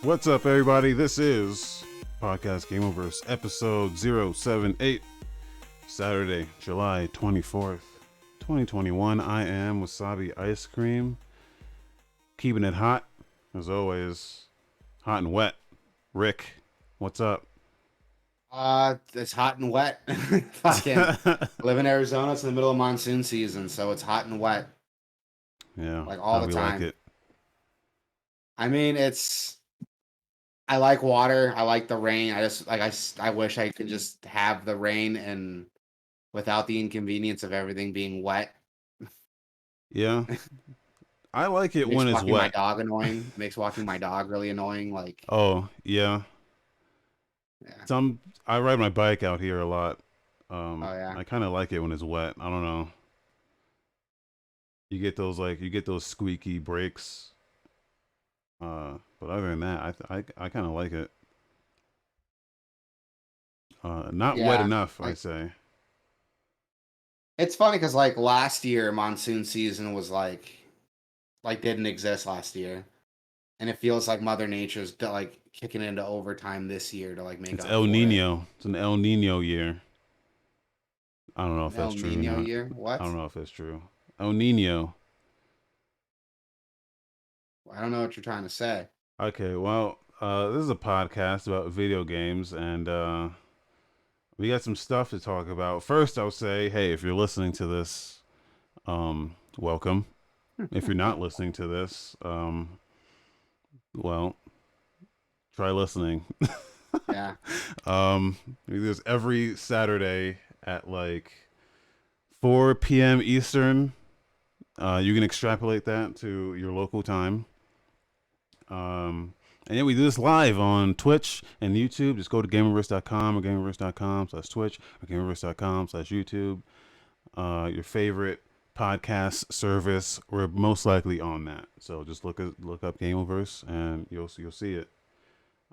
What's up, everybody? This is Podcast Gameoverse, episode 078, Saturday, July 24th, 2021. I am Wasabi Ice Cream, keeping it hot, as always, hot and wet. Rick, what's up? It's hot and wet. Fucking live in Arizona. It's in the middle of monsoon season, so it's hot and wet, Yeah, like all how the we like time. it. I mean, I like water. I like the rain. I wish I could just have the rain and without the inconvenience of everything being wet. Yeah, I like it Makes when it's walking my wet. dog annoying. Makes walking my dog really annoying. Like, Oh, yeah. yeah. Some I ride my bike out here a lot. Oh yeah. I kind of like it when it's wet. I don't know. You get those squeaky brakes. But other than that, I kind of like it. Not wet Yeah. enough, I Like say. it's funny because like last year monsoon season was like didn't exist last year. And it feels like Mother Nature's like kicking into overtime this year to like make It's up El for it. Nino. It's an El Nino year. I don't know if An that's El true or Nino not. year? I don't What? know if that's true. El Nino. I don't know what you're trying to say. Okay, well, this is a podcast about video games, and we got some stuff to talk about. First, I'll say, hey, if you're listening to this, welcome. If you're not listening to this, well, try listening. Yeah. We do this every Saturday at like 4 p.m. Eastern. You can extrapolate that to your local time. And yeah, we do this live on Twitch and YouTube. Just go to Gameoverse.com or Gameoverse.com/Twitch or Gameoverse.com/YouTube. Your favorite podcast service. We're most likely on that. So just look up Gameoverse and you'll see it.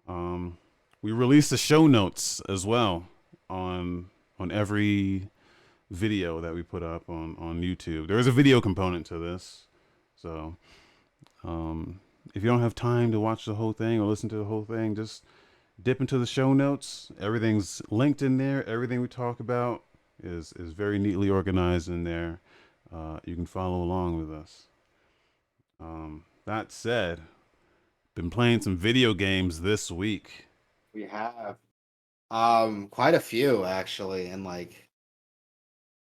Um, we release the show notes as well on every video that we put up on YouTube. There is a video component to this, so um, if you don't have time to watch the whole thing or listen to the whole thing, just dip into the show notes. Everything's linked in there. Everything we talk about is very neatly organized in there. You can follow along with us. That said, been playing some video games this week. We have quite a few actually, and like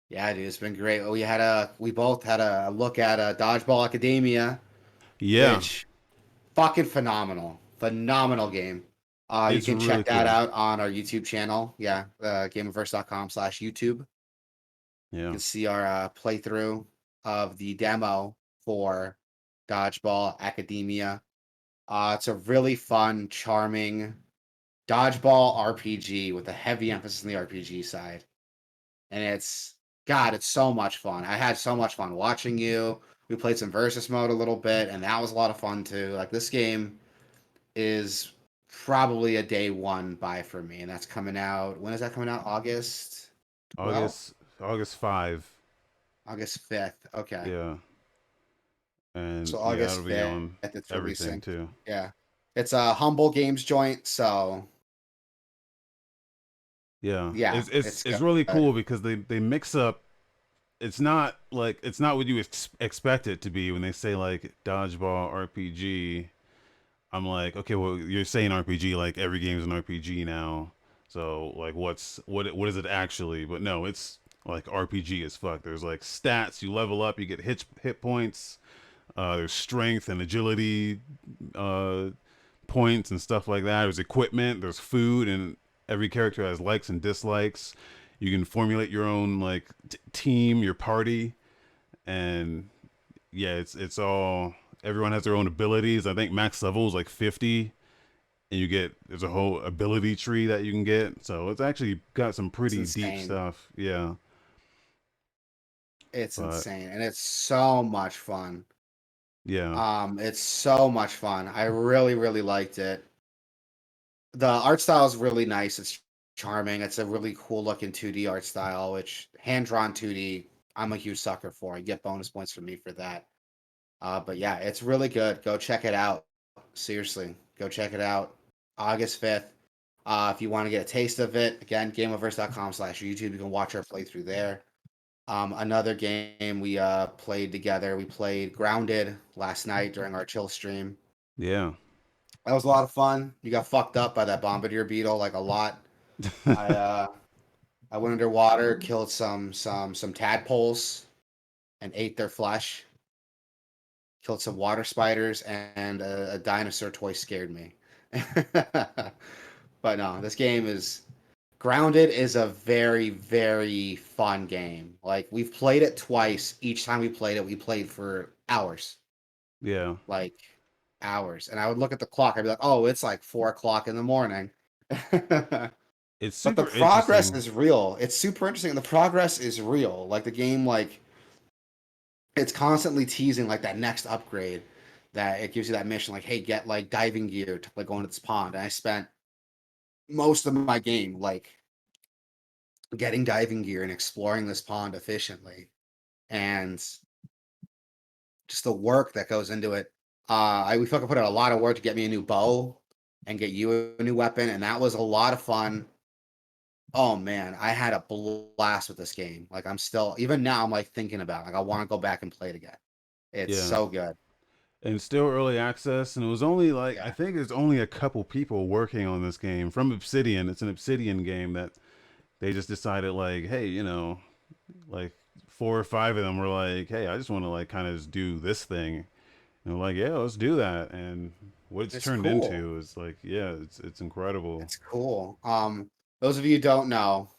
yeah, dude, it's been great. We both had a look at Dodgeball Academia, Yeah, which fucking phenomenal. Phenomenal game. You it's can really check that cool. out on our YouTube channel. Yeah, gameaverse.com/YouTube. You Yeah, can see our playthrough of the demo for Dodgeball Academia. It's a really fun, charming dodgeball RPG with a heavy emphasis on the RPG side. And God, it's so much fun. I had so much fun watching you. We played some versus mode a little bit, and that was a lot of fun too. Like this game is probably a day one buy for me, and that's coming out. When is that coming out? August 12th? August 5. August 5th. Okay. Yeah, and So yeah, that'll August be 5th, on it's everything releasing. too. Yeah. It's a Humble Games joint, so Yeah, yeah, it's it's it's really good. cool because they mix up. It's not what you expect it to be when they say like dodgeball RPG. I'm like, okay, well, you're saying RPG like every game is an RPG now. So like, what is it actually? But no, it's like RPG as fuck. There's like stats. You level up. You get hit points. There's strength and agility uh, points and stuff like that. There's equipment. There's food, and every character has likes and dislikes. You can formulate your own like team, your party, and yeah, it's all. Everyone has their own abilities. I think max level is like 50, and there's a whole ability tree that you can get. So it's actually got some It's pretty deep insane. stuff. Yeah, It's but insane, and it's so much fun. yeah, It's so much fun. I really, really liked it. The art style is really nice. It's charming. It's a really cool looking 2D art style, which hand drawn 2D, I'm a huge sucker for. You get bonus points from me for that. But yeah, it's really good. Go check it out. Seriously. Go check it out. August 5th. If you want to get a taste of it, again, gameoverse.com/YouTube. You can watch our playthrough there. Another game we played together. We played Grounded last night during our chill stream. Yeah. That was a lot of fun. You got fucked up by that bombardier beetle like a lot. I uh, I went underwater, killed some tadpoles, and ate their flesh. Killed some water spiders, and a dinosaur toy scared me. But no, this game is Grounded is a very, very fun game. Like we've played it twice. Each time we played it, we played for hours. Yeah. Like hours. And I would look at the clock, I'd be like, oh, it's like 4 o'clock in the morning. It's But the super progress interesting. is real. It's super interesting. And the progress is real. Like the game, like it's constantly teasing like that next upgrade that it gives you that mission, like, hey, get like diving gear to like go into this pond. And I spent most of my game like getting diving gear and exploring this pond efficiently. And just the work that goes into it. We fucking put in a lot of work to get me a new bow and get you a new weapon, and that was a lot of fun. Oh man, I had a blast with this game. Like I'm still, even now, I'm like thinking about it. Like I want to go back and play it again. It's Yeah. so good. And still early access, and it was only like I Yeah, think there's only a couple people working on this game from Obsidian. It's an Obsidian game that they just decided like, hey, like four or five of them were like, hey, I just want to like kind of just do this thing. And they're like, yeah, let's do that. And what it's it's turned cool. into is like, yeah, it's incredible. It's cool. Those of you who don't know,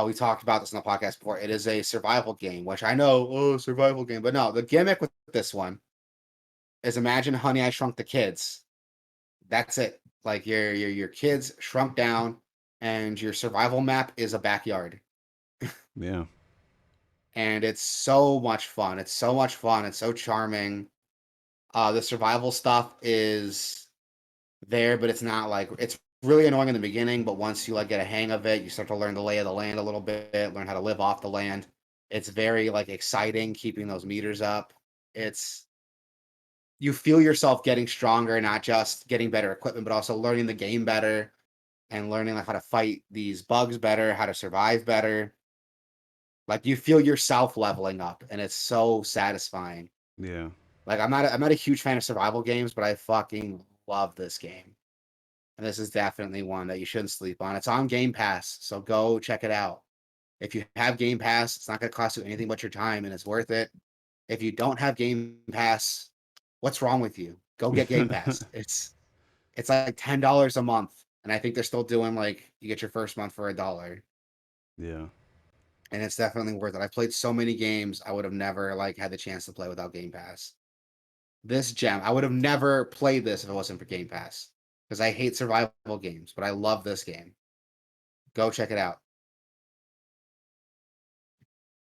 we talked about this in the podcast before. It is a survival game, which I know, oh, survival game, but no, the gimmick with this one is imagine Honey I Shrunk the Kids. That's it. Like your kids shrunk down, and your survival map is a backyard, Yeah, and it's so much fun. It's so much fun. It's so charming. The survival stuff is there, but it's not like it's really annoying in the beginning. But once you like get a hang of it, you start to learn the lay of the land a little bit, learn how to live off the land. It's very like exciting, keeping those meters up. It's you feel yourself getting stronger, not just getting better equipment, but also learning the game better and learning like how to fight these bugs better, how to survive better. Like you feel yourself leveling up, and it's so satisfying. yeah, Like I'm not a huge fan of survival games, but I fucking love this game. And this is definitely one that you shouldn't sleep on. It's on Game Pass, so go check it out. If you have Game Pass, it's not going to cost you anything but your time, and it's worth it. If you don't have Game Pass, what's wrong with you? Go get Game Pass. It's like $10 a month, and I think they're still doing like you get your first month for $1, yeah. and it's definitely worth it. I played so many games I would have never like had the chance to play without Game Pass. This gem, I would have never played this if it wasn't for Game Pass because I hate survival games, but I love this game. Go check it out.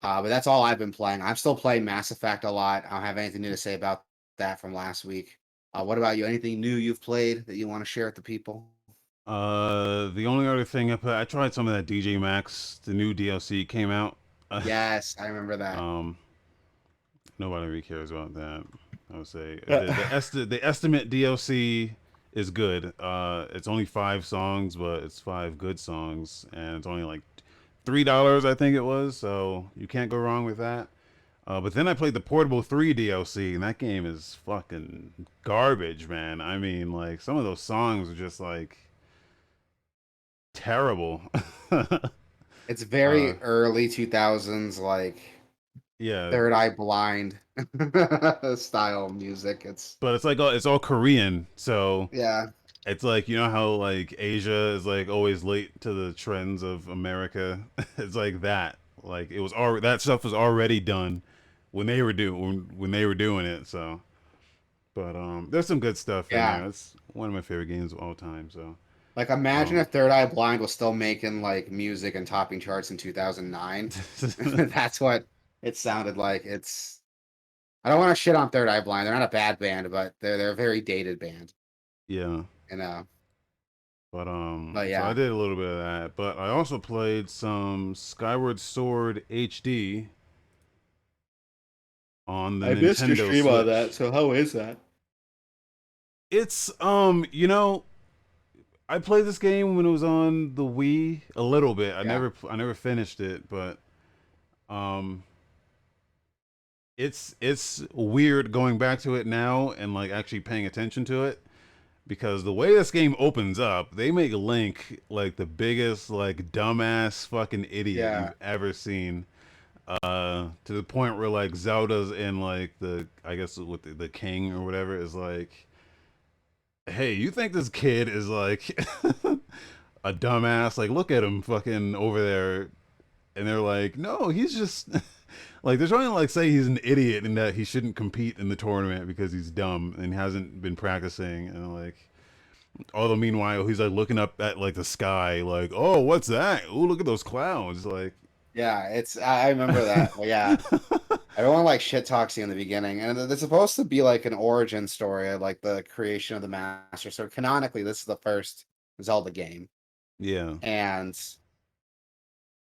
But that's all I've been playing. I'm still playing Mass Effect a lot. I don't have anything new to say about that from last week. What about you? Anything new you've played that you want to share with the people? The only other thing I tried some of that DJ Max. The new DLC came out. Yes, I remember that. Um, Nobody really cares about that. I would say Uh, the estimate DLC is good. It's only 5 songs, but it's 5 good songs, and it's only like $3, I think it was. So you can't go wrong with that. But then I played the Portable 3 DLC, and that game is fucking garbage, man. I mean, like some of those songs are just like terrible. it's uh, very early 2000s, like yeah, Third Eye Blind style music. but it's all Korean, so Yeah, it's like you know how like Asia is like always late to the trends of America. It's like that. Like it was already that stuff was already done when they were doing it. So, but there's some good stuff in yeah. there. It's one of my favorite games of all time. So, Like imagine um, if Third Eye Blind was still making like music and topping charts in 2009. That's what it sounded like. I don't want to shit on Third Eye Blind. They're not a bad band, but they're a very dated band, yeah. you know. But But so I yeah, did a little bit of that. But I also played some Skyward Sword HD on the I missed your Nintendo stream on that. Switch. So how is that? It's I played this game when it was on the Wii a little bit. Yeah, I never finished it, but um it's weird going back to it now and like actually paying attention to it because the way this game opens up, they make Link like the biggest like dumbass fucking idiot yeah, you've ever seen. To the point where like Zelda's in like the I guess with the king or whatever is like, hey, you think this kid is like a dumbass? Like, look at him fucking over there. And they're like, no, he's just like they're trying to like say he's an idiot and that he shouldn't compete in the tournament because he's dumb and hasn't been practicing. And like, although meanwhile he's like looking up at like the sky, like, oh, what's that? Oh, look at those clouds. Like, yeah. I remember that. Well, yeah, everyone like shit talks you in the beginning, and it's supposed to be like an origin story of like the creation of the Master. So canonically, this is the first Zelda game, yeah, and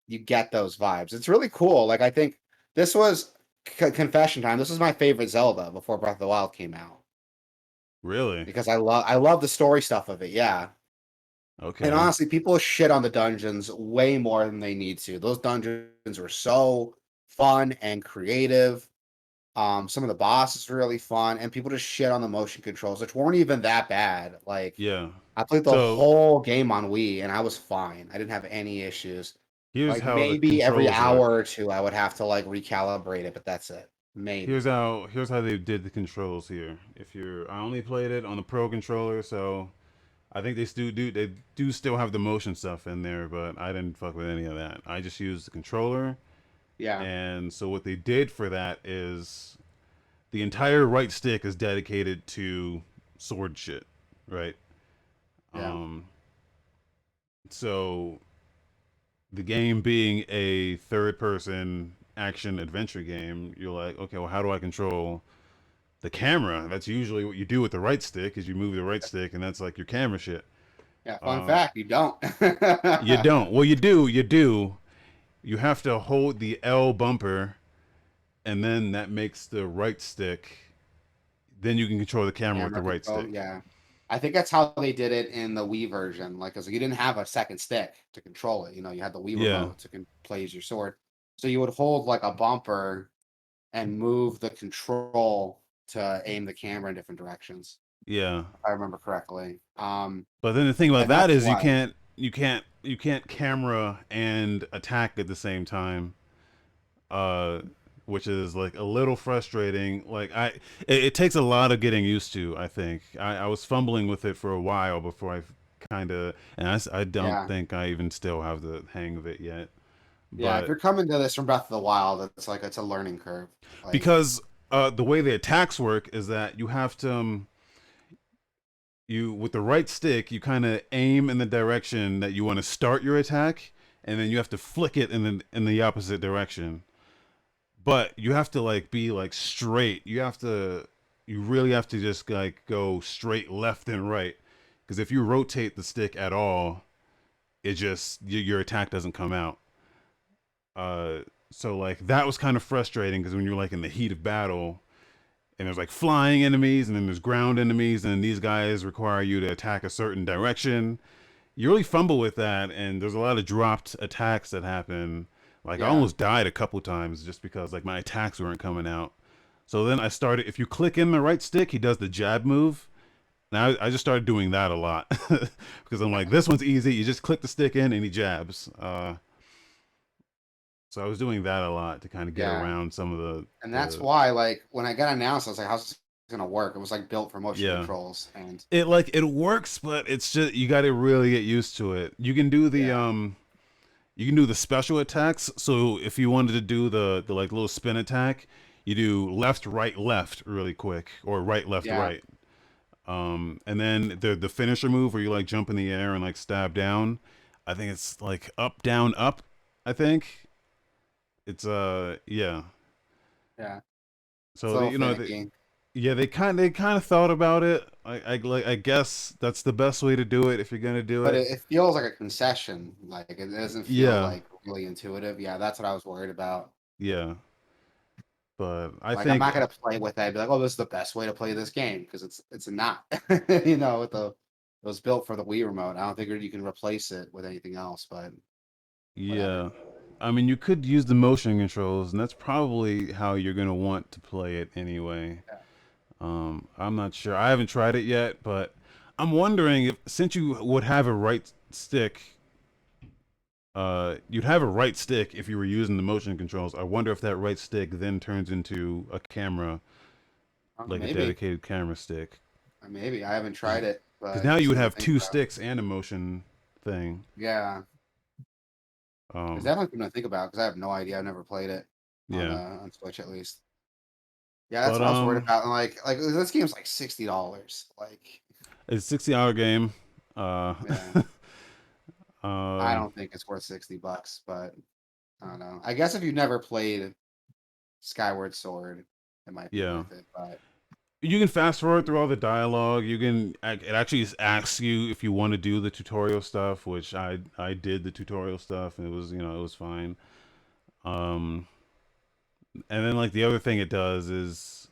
you get those vibes. It's really cool. Like I think this was confession time. This was my favorite Zelda before Breath of the Wild came out really, because I love the story stuff of it. Yeah. And okay, honestly, people shit on the dungeons way more than they need to. Those dungeons were so fun and creative. Some of the bosses were really fun, and people just shit on the motion controls, which weren't even that bad. Like yeah. I played the So whole game on Wii, and I was fine. I didn't have any issues. here's Like how the maybe every controls work. hour or two, I would have to like recalibrate it, but that's it. Maybe. Here's how they did the controls here. If you're I only played it on the pro controller, so I think they do still have the motion stuff in there, but I didn't fuck with any of that. I just used the controller, Yeah. and so what they did for that is the entire right stick is dedicated to sword shit, right? Yeah. Um, so the game being a third person action adventure game, you're like, okay, well, how do I control the camera? That's usually what you do with the right stick is you move the right stick, and that's like your camera shit. Yeah. Fun Uh, fact, you don't. you don't. Well, you do. You do. You have to hold the L bumper, and then that makes the right stick. Then you can control the camera with the Camera right control, stick. yeah. I think that's how they did it in the Wii version. Like, 'cause you didn't have a second stick to control it. You had the Wii Yeah, remote to play as your sword. So you would hold like a bumper and move the control to aim the camera in different directions, yeah. if I remember correctly. But then the thing about And that that's is why, you can't camera and attack at the same time. Uh, which is like a little frustrating. It takes a lot of getting used to. I think I was fumbling with it for a while before I kind of, and I don't yeah. think I even still have the hang of it yet. Yeah, if But you're coming to this from Breath of the Wild, it's a learning curve. Like, because the way the attacks work is that you have to you with the right stick you kind of aim in the direction that you want to start your attack, and then you have to flick it in the opposite direction. But you have to like be like straight. You really have to just like go straight left and right, because if you rotate the stick at all, it just your attack doesn't come out. uh so like that was kind of frustrating because when you're like in the heat of battle and there's like flying enemies and then there's ground enemies and these guys require you to attack a certain direction, you really fumble with that, and there's a lot of dropped attacks that happen. Like I yeah, almost died a couple times just because like my attacks weren't coming out. So then I started, if you click in the right stick, he does the jab move. Now I just started doing that a lot because I'm like, this one's easy. You just click the stick in and he jabs. So I was doing that a lot to kind of get yeah. around some of And that's the why, like, when I got announced, I was like, how's this gonna work? It was like built for motion yeah. controls. And It works, but it's just you got to really get used to it. yeah, You can do the special attacks. So if you wanted to do the like little spin attack, you do left, right, left really quick, or right, left, yeah, right. And then the finisher move where you like jump in the air and like stab down. I think it's like up, down, up. I think it's yeah. yeah. It's a So little you know finicky. yeah they kind of thought about it. I guess that's the best way to do it if you're gonna do But it. it feels like a concession. Like it doesn't feel Yeah, like really intuitive. Yeah, that's what I was worried about. yeah. But I Like I'm think not gonna play with that. And be like, oh, this is the best way to play this game because it's not. With the it was built for the Wii remote. I don't think you can replace it with anything else. But whatever. yeah. I mean, you could use the motion controls, and that's probably how you're gonna want to play it anyway. Yeah. I'm not sure. I haven't tried it yet, but I'm wondering if since you would have a right stick, you'd have a right stick if you were using the motion controls. I wonder if that right stick then turns into a camera, like a Maybe. dedicated camera stick. Maybe I haven't Because tried it, but now you would something to have think two about. sticks and a motion thing. Yeah, it's Um, definitely something to think about because I have no idea. I've never played it yeah, on Switch at least. Yeah, that's but what I was worried about. And like this game's like $60. Like, it's a 60-hour game. Uh, yeah, I um, don't think it's worth $60, but I don't know. I guess if you've never played Skyward Sword, it might be yeah. worth it. But You can fast forward through all the dialogue. You can it actually just asks you if you want to do the tutorial stuff, which I did the tutorial stuff and it was it was fine. Um, and then like the other thing it does is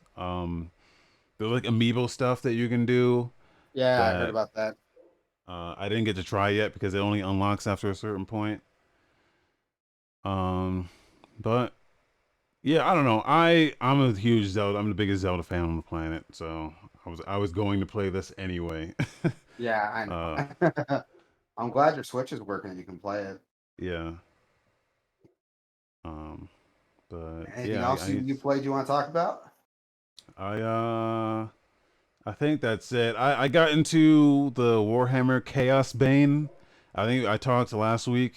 there's like amiibo stuff that you can do yeah, I heard that about that. I didn't get to try yet because it only unlocks after a certain point. Um, but yeah, I don't know. I'm a huge Zelda. I'm the biggest Zelda fan on the planet, so I was going to play this anyway. Yeah, I uh, know. I'm glad your Switch is working and you can play it. yeah. Um, but Anything yeah, else you played you want to talk about? I I think that's it. I got into the Warhammer Chaos Bane. I think I talked last week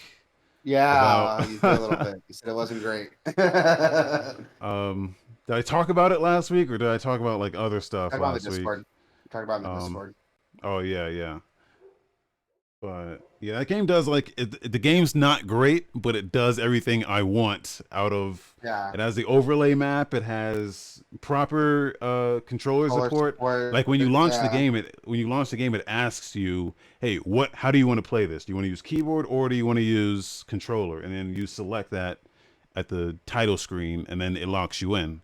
about Yeah, you did a little bit. You said it wasn't great. um did I talk about it last week or did I talk about like other stuff Talk about the last week? Discord. Talk about in the Um Discord. oh yeah, yeah. But yeah, that game does the game's not great, but it does everything I want out of Yeah, it has the overlay map, it has proper controller color support. support. Like when you launch the Yeah, game, it asks you, "Hey, how do you want to play this? Do you want to use keyboard or do you want to use controller?" And then you select that at the title screen and then it locks you in.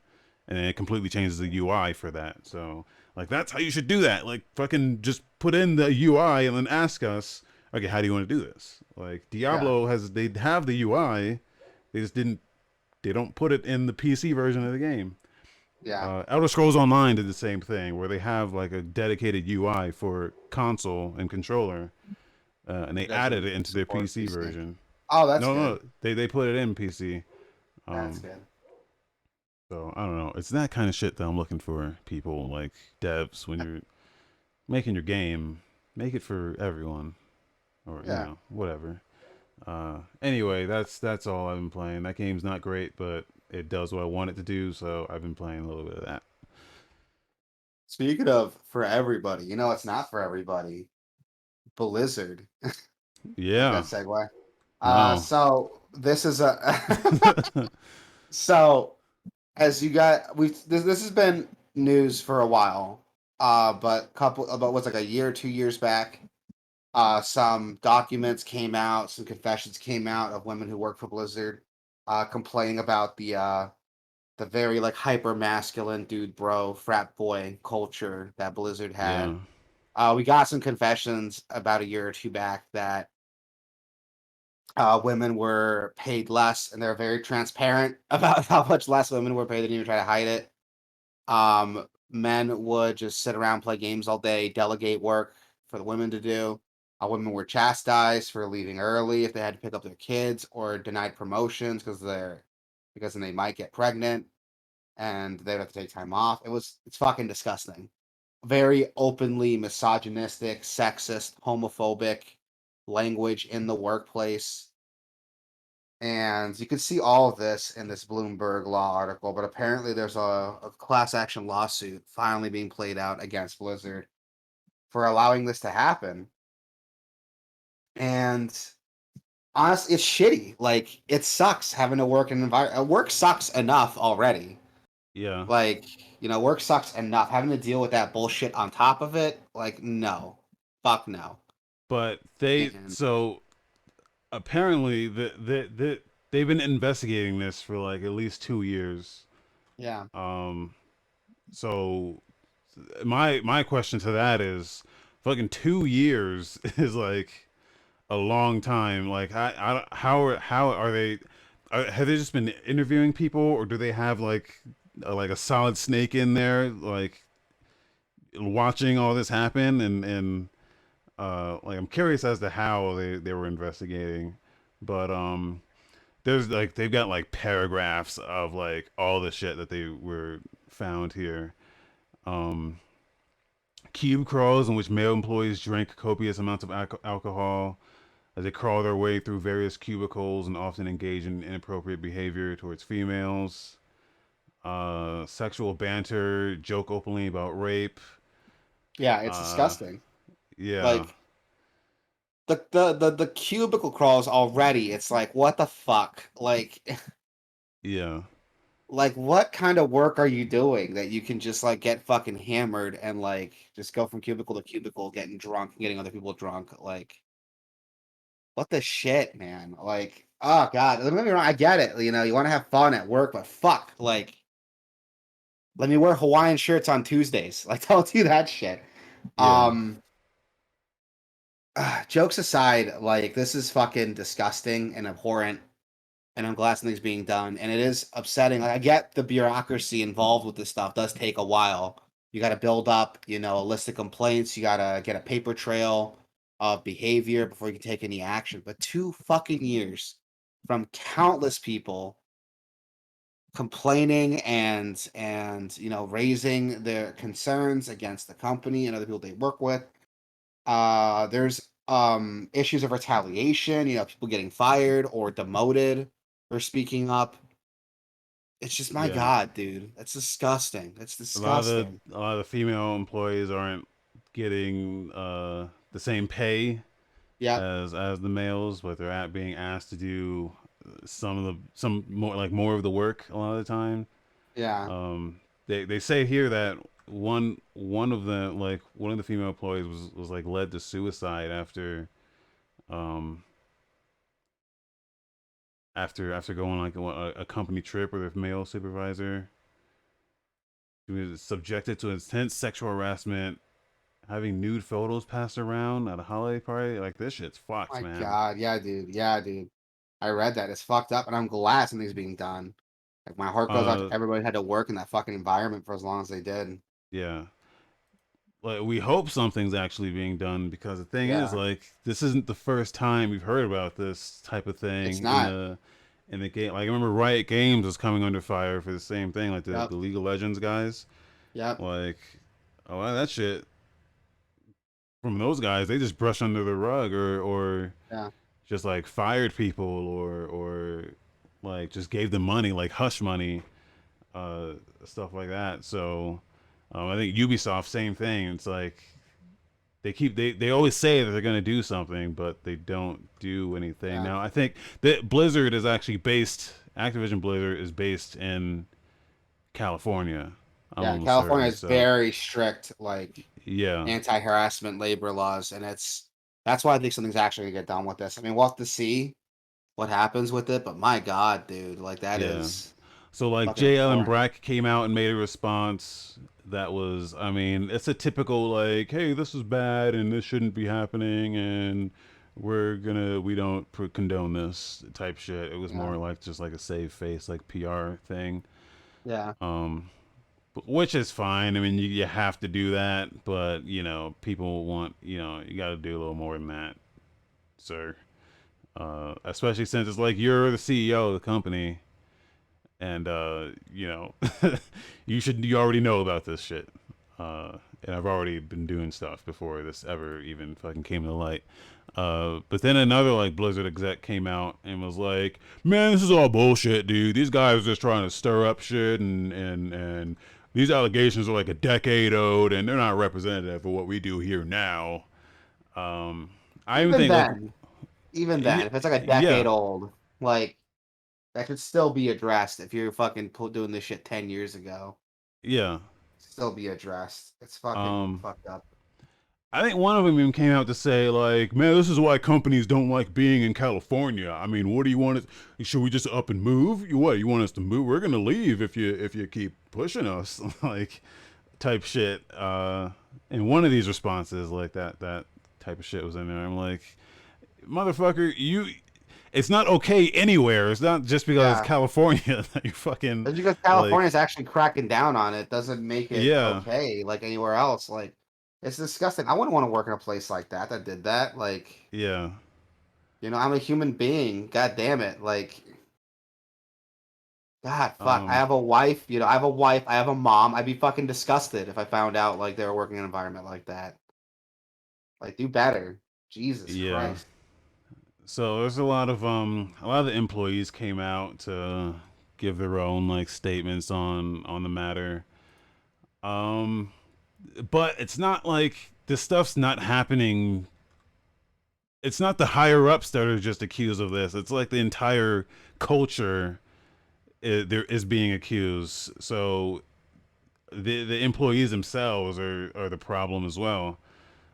And then it completely changes the UI for that. So, like that's how you should do that. Like fucking just put in the UI and then ask us, okay, how do you want to do this? Like yeah, Diablo they have the UI, they just didn't they don't put it in the PC version of the game. yeah. Elder Scrolls Online did the same thing, where they have like a dedicated UI for console and controller, and they It doesn't added it into their support PC PC. version. Oh, that's No, good. no, they put it in PC. That's Um, good. so I don't know. It's that kind of shit that I'm looking for. People like devs when you're making your game, make it for everyone, or Yeah. whatever. Anyway, that's all I've been playing. That game's not great, but it does what I want it to do, so I've been playing a little bit of that. Speaking of for everybody, it's not for everybody. Blizzard. Like that Yeah. segue. No. So this is a so as you got this has been news for a while. But couple about what's like a year, 2 years back, some documents came out, some confessions came out of women who work for Blizzard, complaining about the very like hyper masculine dude bro frat boy culture that Blizzard Yeah. had. We got some confessions about a year or two back that women were paid less, and they're very transparent about how much less women were paid. They didn't even try to hide it. Men would just sit around, play games all day, delegate work for the women to do. Women were chastised for leaving early if they had to pick up their kids, or denied promotions because then they might get pregnant and they'd have to take time off. It's fucking disgusting. Very openly misogynistic, sexist, homophobic language in the workplace. And you can see all of this in this Bloomberg Law article, but apparently there's a class action lawsuit finally being played out against Blizzard for allowing this to happen. And honestly, it's shitty. Like, it sucks having to work in an environment. Work sucks enough already. Yeah. Like, work sucks enough. Having to deal with that bullshit on top of it, like, no. Fuck no. But And apparently they've been investigating this for like at least 2 years. Yeah. Um, so my question to that is, fucking 2 years is like a long time. Like, how are they? Have they just been interviewing people, or do they have like a solid snake in there, like watching all this happen? And like, I'm curious as to how they were investigating, but there's like they've got like paragraphs of like all the shit that they were found here. Um, Cube crawls in which male employees drink copious amounts of alcohol as they crawl their way through various cubicles and often engage in inappropriate behavior towards females. Sexual banter, joke openly about rape. Yeah, it's Uh, disgusting. yeah, Like the cubicle crawls already, it's like, what the fuck? Like yeah, like what kind of work are you doing that you can just like get fucking hammered and like just go from cubicle to cubicle getting drunk and getting other people drunk? Like what the shit, man? Like, oh god, don't get me wrong, I get it. You know, you want to have fun at work, but fuck, like let me wear Hawaiian shirts on Tuesdays. Like don't do that shit. yeah, Um Jokes aside, like this is fucking disgusting and abhorrent, and I'm glad something's being done. And it is upsetting. Like I get the bureaucracy involved with this stuff does take a while. You got to build up, you know, a list of complaints. You got to get a paper trail of behavior before you can take any action. But 2 fucking years from countless people complaining and you know raising their concerns against the company and other people they work with. There's issues of retaliation, you know, people getting fired or demoted for speaking up. It's just my yeah. god, dude. That's disgusting. It's disgusting. A lot of the female employees aren't getting the same pay Yep. as the males, but they're being asked to do some more like more of the work a lot of the time. Yeah. They say here that one of the female employees was like led to suicide um after going like a company trip with her male supervisor. She was subjected to intense sexual harassment, having nude photos passed around at a holiday party. Like, this shit's fucked, My man. god. Yeah, dude. Yeah, dude. I read that. It's fucked up, and I'm glad something's being done. Like my heart goes out to Uh, everybody who had to work in that fucking environment for as long as they did. yeah. Like, we hope something's actually being done, because the thing is, Yeah. like, this isn't the first time we've heard about this type of It's thing not. in the game. Like, I remember Riot Games was coming under fire for the same thing, like Yep. the League of Legends guys. Yep. Like, oh, that shit from those guys, they just brush under the rug, or Yeah. just like fired people, or like just gave them money, like hush money, uh, stuff like that. So I think Ubisoft, same thing. It's like they always say that they're going to do something, but they don't do anything. Yeah. Now I think that Blizzard is actually based. Activision Blizzard is based in California. I'm Yeah. almost California certain. is So very strict, like yeah, anti-harassment labor laws, and that's why I think something's actually gonna get done with this. I mean, we'll have to see what happens with it, but my god, dude, like that yeah. is So like fucking JL and abhorrent. Brack came out and made a response that was, I mean, it's a typical like, hey, this is bad and this shouldn't be happening, and we don't condone this type shit. It was Yeah, more like just like a save face, like PR thing, yeah, um, which is fine. I mean, you have to do that, but people want, you got to do a little more than that, sir. Especially since it's like you're the CEO of the company, and you already know about this shit. And I've already been doing stuff before this ever even fucking came to light. But then another like Blizzard exec came out and was like, "Man, this is all bullshit, dude. These guys are just trying to stir up shit, and these allegations are like a decade old, and they're not representative of what we do here now." Um, I even even think like, then, even yeah, then, if it's like a decade yeah, old, like that could still be addressed if you're fucking doing this shit 10 years ago. yeah. Still be addressed. It's fucking Um, fucked up. I think one of them even came out to say like, "Man, this is why companies don't like being in California. I mean, what do you want? Should we just up and move? You what? You want us to move? We're gonna leave if you keep pushing us." Like type shit. And one of these responses, like that type of shit was in there. I'm like, motherfucker, you. It's not okay anywhere. It's not just because it's Yeah. California that you fucking Just because like. California's actually cracking down on it doesn't make it Yeah, okay like anywhere else. Like, it's disgusting. I wouldn't want to work in a place like that did that. Like, yeah, I'm a human being. God damn it. Like, God, fuck. I um, have a wife. I have a wife. I have a mom. I'd be fucking disgusted if I found out like they were working in an environment like that. Like, do better. Jesus yeah. Christ. So there's a lot of the employees came out to give their own like statements on the matter. Um, but it's not like this stuff's not happening. It's not the higher ups that are just accused of this. It's like the entire culture there is being accused. So the employees themselves are the problem as well.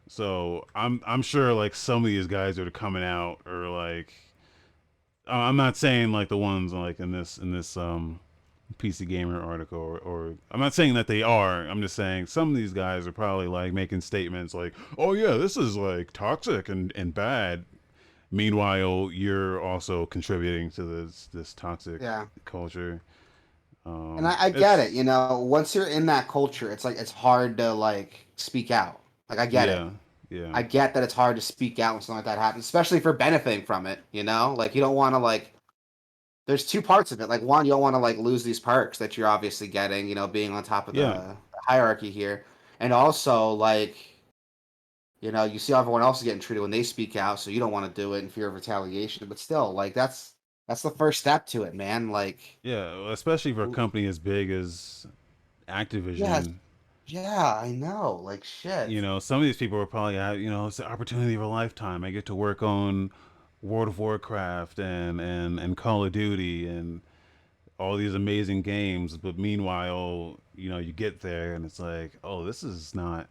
So I'm sure like some of these guys that are coming out are like, I'm not saying like the ones like in this PC Gamer article, or I'm not saying that they are. I'm just saying some of these guys are probably like making statements like, "Oh yeah, this is like toxic and bad." Meanwhile, you're also contributing to this toxic Yeah. culture. And I get it. It's Once you're in that culture, it's like it's hard to like speak out. Like, I get it. yeah, yeah, I get that it's hard to speak out when something like that happens, especially if you're benefiting from it. Like, you don't want to like. There's two parts of it. Like, one, you don't want to like lose these perks that you're obviously getting. Being on top of yeah, the hierarchy here, and also like you see how everyone else is getting treated when they speak out, so you don't want to do it in fear of retaliation. But still, like that's the first step to it, man. Like, yeah. Especially for a company as big as yeah, Activision. yeah, I know. Like, You shit. know, some of these people are probably, it's the opportunity of a lifetime. I get to work on World of Warcraft and Call of Duty and all these amazing games. But meanwhile, you get there and it's like, oh, this is not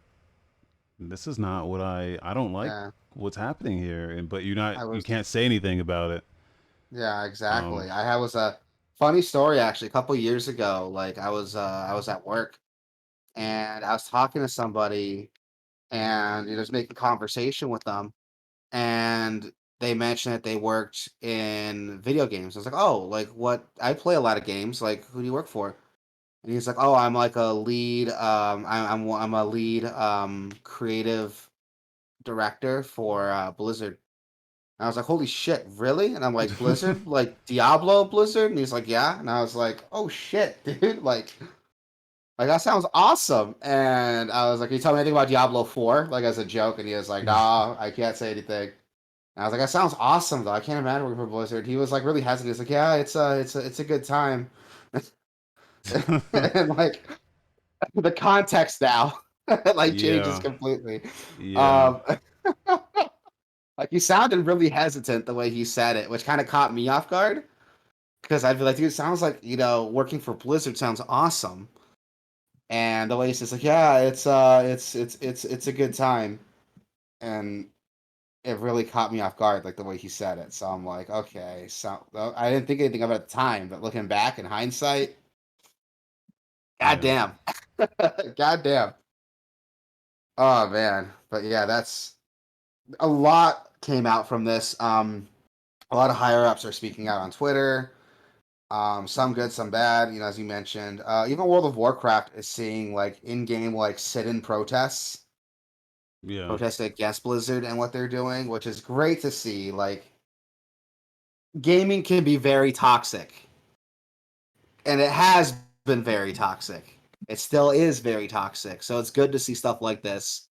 what I don't like Yeah, what's happening here. And but I you was. can't say anything about it. Yeah, Um, exactly. I was a funny story actually. A couple years ago, like I was at work and I was talking to somebody and just making conversation with them, and they mentioned that they worked in video games. I was like, oh, like what? I play a lot of games. Like, who do you work for? And he's like, oh, I'm like a lead. I'm a lead creative director for Blizzard. And I was like, holy shit, really? And I'm like, Blizzard? Like Diablo Blizzard? And he's like, yeah. And I was like, oh shit, dude. Like that sounds awesome. And I was like, can you tell me anything about Diablo 4? Like, as a joke. And he was like, nah, I can't say anything. And I was like, that sounds awesome though. I can't imagine working for Blizzard. He was like really hesitant. He's like, yeah, it's a good time. And like the context now like changes yeah, completely. yeah, Um like, he sounded really hesitant the way he said it, which kind of caught me off guard. Because I'd be like, dude, it sounds like, working for Blizzard sounds awesome. And the way he says like, yeah, it's a good time. And it really caught me off guard, like the way he said it. So I'm like, okay, so I didn't think anything of it at the time, but looking back in hindsight, yeah. goddamn. Goddamn. Oh man. But yeah, that's a lot came out from this. A lot of higher ups are speaking out on Twitter. Some good, some bad. As you mentioned, even World of Warcraft is seeing like in-game like sit-in protests, Yeah. protesting against Blizzard and what they're doing, which is great to see. Like, gaming can be very toxic, and it has been very toxic. It still is very toxic. So it's good to see stuff like this.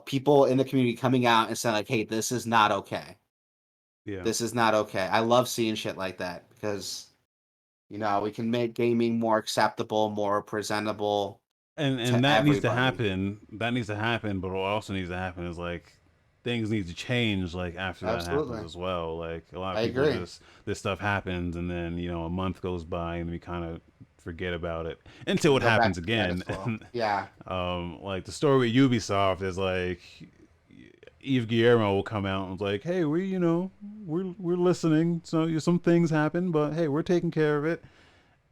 People in the community coming out and saying like, "Hey, this is not okay. Yeah. This is not okay." I love seeing shit like that because we can make gaming more acceptable, more presentable And to that needs to everybody. happen. That needs to happen, but what also needs to happen is like things need to change like after that happens Absolutely. as well. Like a lot of I people agree. just this stuff happens and then, a month goes by and we kind of forget about it until and it go back happens to status again. quo. Yeah, Like the story with Ubisoft is like Eve Guillermo will come out and it's like, hey, we're listening. So some things happen, but hey, we're taking care of it.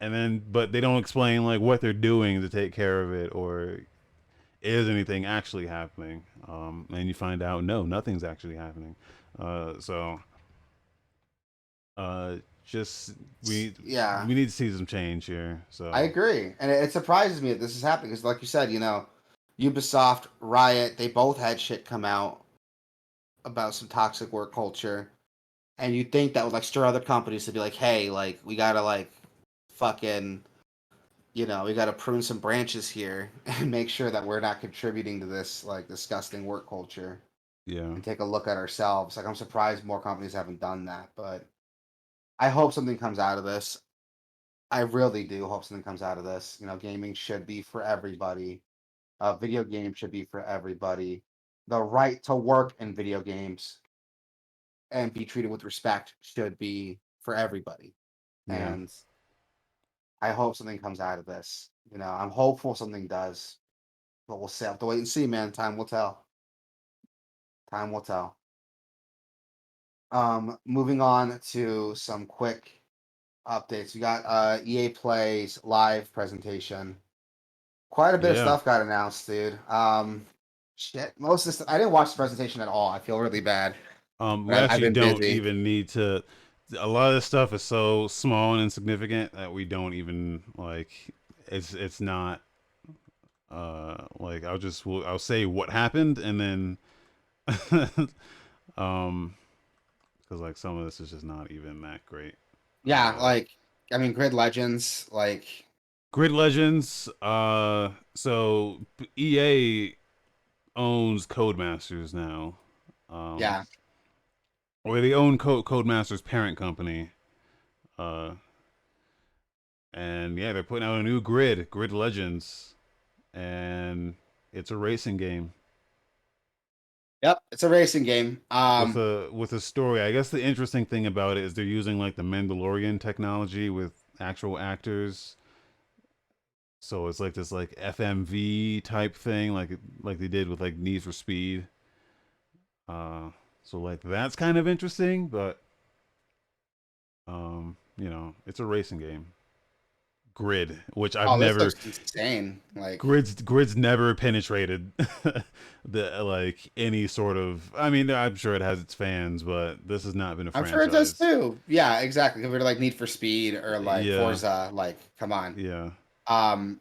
And then, but they don't explain like what they're doing to take care of it, or is anything actually happening. And you find out, no, nothing's actually happening. So uh, just yeah. we need to see some change here. I So agree, and it surprises me that this is happening because, like you said, Ubisoft, Riot, they both had shit come out about some toxic work culture, and you'd think that would like stir other companies to be like, hey, like we gotta like fucking, we gotta prune some branches here and make sure that we're not contributing to this like disgusting work culture yeah, and take a look at ourselves. Like I'm surprised more companies haven't done that, but I hope something comes out of this. I really do hope something comes out of this. Gaming should be for everybody. Video games should be for everybody. The right to work in video games and be treated with respect should be for everybody. yeah. And I hope something comes out of this. I'm hopeful something does, but we'll see. Have to wait and see, man. Time will tell. Time will tell. Moving on to some quick updates. We got EA Play's live presentation. Quite a bit of Yeah. stuff got announced, dude. Shit. Most of this, I didn't watch the presentation at all. I feel really bad, We but I've actually been don't busy. even need to. A lot of this stuff is so small and insignificant that we don't even like. It's not. Like I'll say what happened and then, um, because like some of this is just not even that great. Yeah, Uh, like I mean, Grid Legends, like Grid Legends. So EA owns Codemasters now. Um, yeah. or they own Codemasters' parent company. Uh, and yeah, they're putting out a new Grid Legends, and it's a racing game Yep, it's a racing game. with a story. I guess the interesting thing about it is they're using like the Mandalorian technology with actual actors. So it's like this like FMV type thing, like they did with like Need for Speed. Uh, so like that's kind of interesting, but it's a racing game. Grid, which I've oh, this never looks insane. Like Grid's never penetrated the like any sort of. I mean, I'm sure it has its fans, but this has not been a I'm sure it does franchise. too. Yeah, exactly. Compared to like Need for Speed or like Yeah, Forza, like come on. yeah, Um,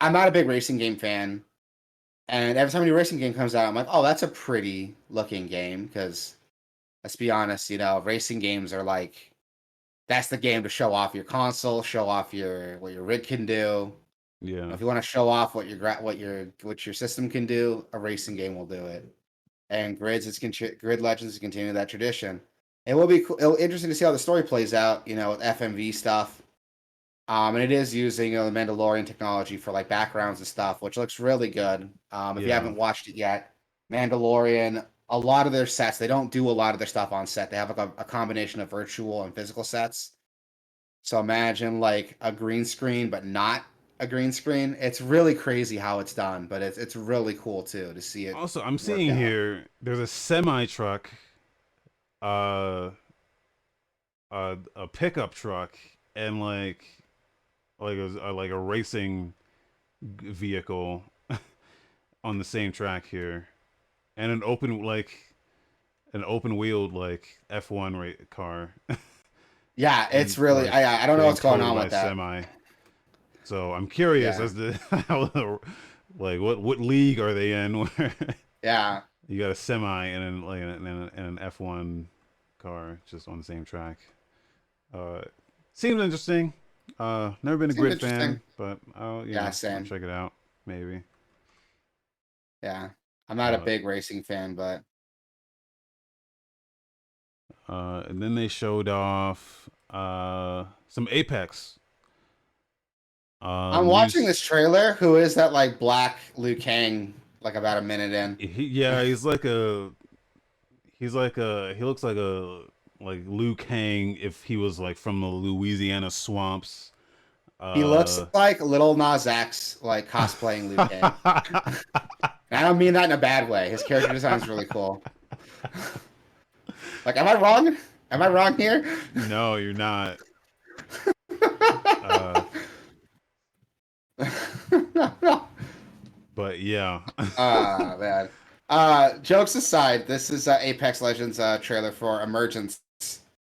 I'm not a big racing game fan, and every time a new racing game comes out, I'm like, oh, that's a pretty looking game. Because let's be honest, racing games are like that's the game to show off your console, show off what your rig can do. yeah. If you want to show off what your system can do, a racing game will do it. And Grid Legends is continuing that tradition. It will be cool, interesting to see how the story plays out. With FMV stuff. And it is using the Mandalorian technology for like backgrounds and stuff, which looks really good. If you Yeah. haven't watched it yet, Mandalorian, a lot of their sets, they don't do a lot of their stuff on set. They have like a combination of virtual and physical sets. So imagine like a green screen, but not a green screen. It's really crazy how it's done, but it's really cool too to see it Also, I'm work seeing out. here there's a semi truck, uh, a pickup truck, and like a racing vehicle on the same track here, and an open wheeled like F1 car, Yeah, it's and really like I don't know getting what's going towed on by with a that. semi. So I'm curious Yeah, as to how, like what league are they in where yeah, you got a semi and then like an F1 car just on the same track. Uh, Seems interesting. Never been a seems Grid interesting. fan, but Yeah, I'll same. check it out maybe. Yeah, I'm not a Uh, big racing fan, but and then they showed off some Apex. I'm watching News. this trailer. Who is that like black Liu Kang? Like about a minute in. Yeah, he looks like Liu Kang if he was like from the Louisiana swamps. He looks Uh, like Little Nas X, like cosplaying Lupe. And I don't mean that in a bad way. His character design is really cool. Like, am I wrong? Am I wrong here? no, you're not. Uh, but yeah. Ah, man. Jokes aside, this is Apex Legends trailer for Emergence,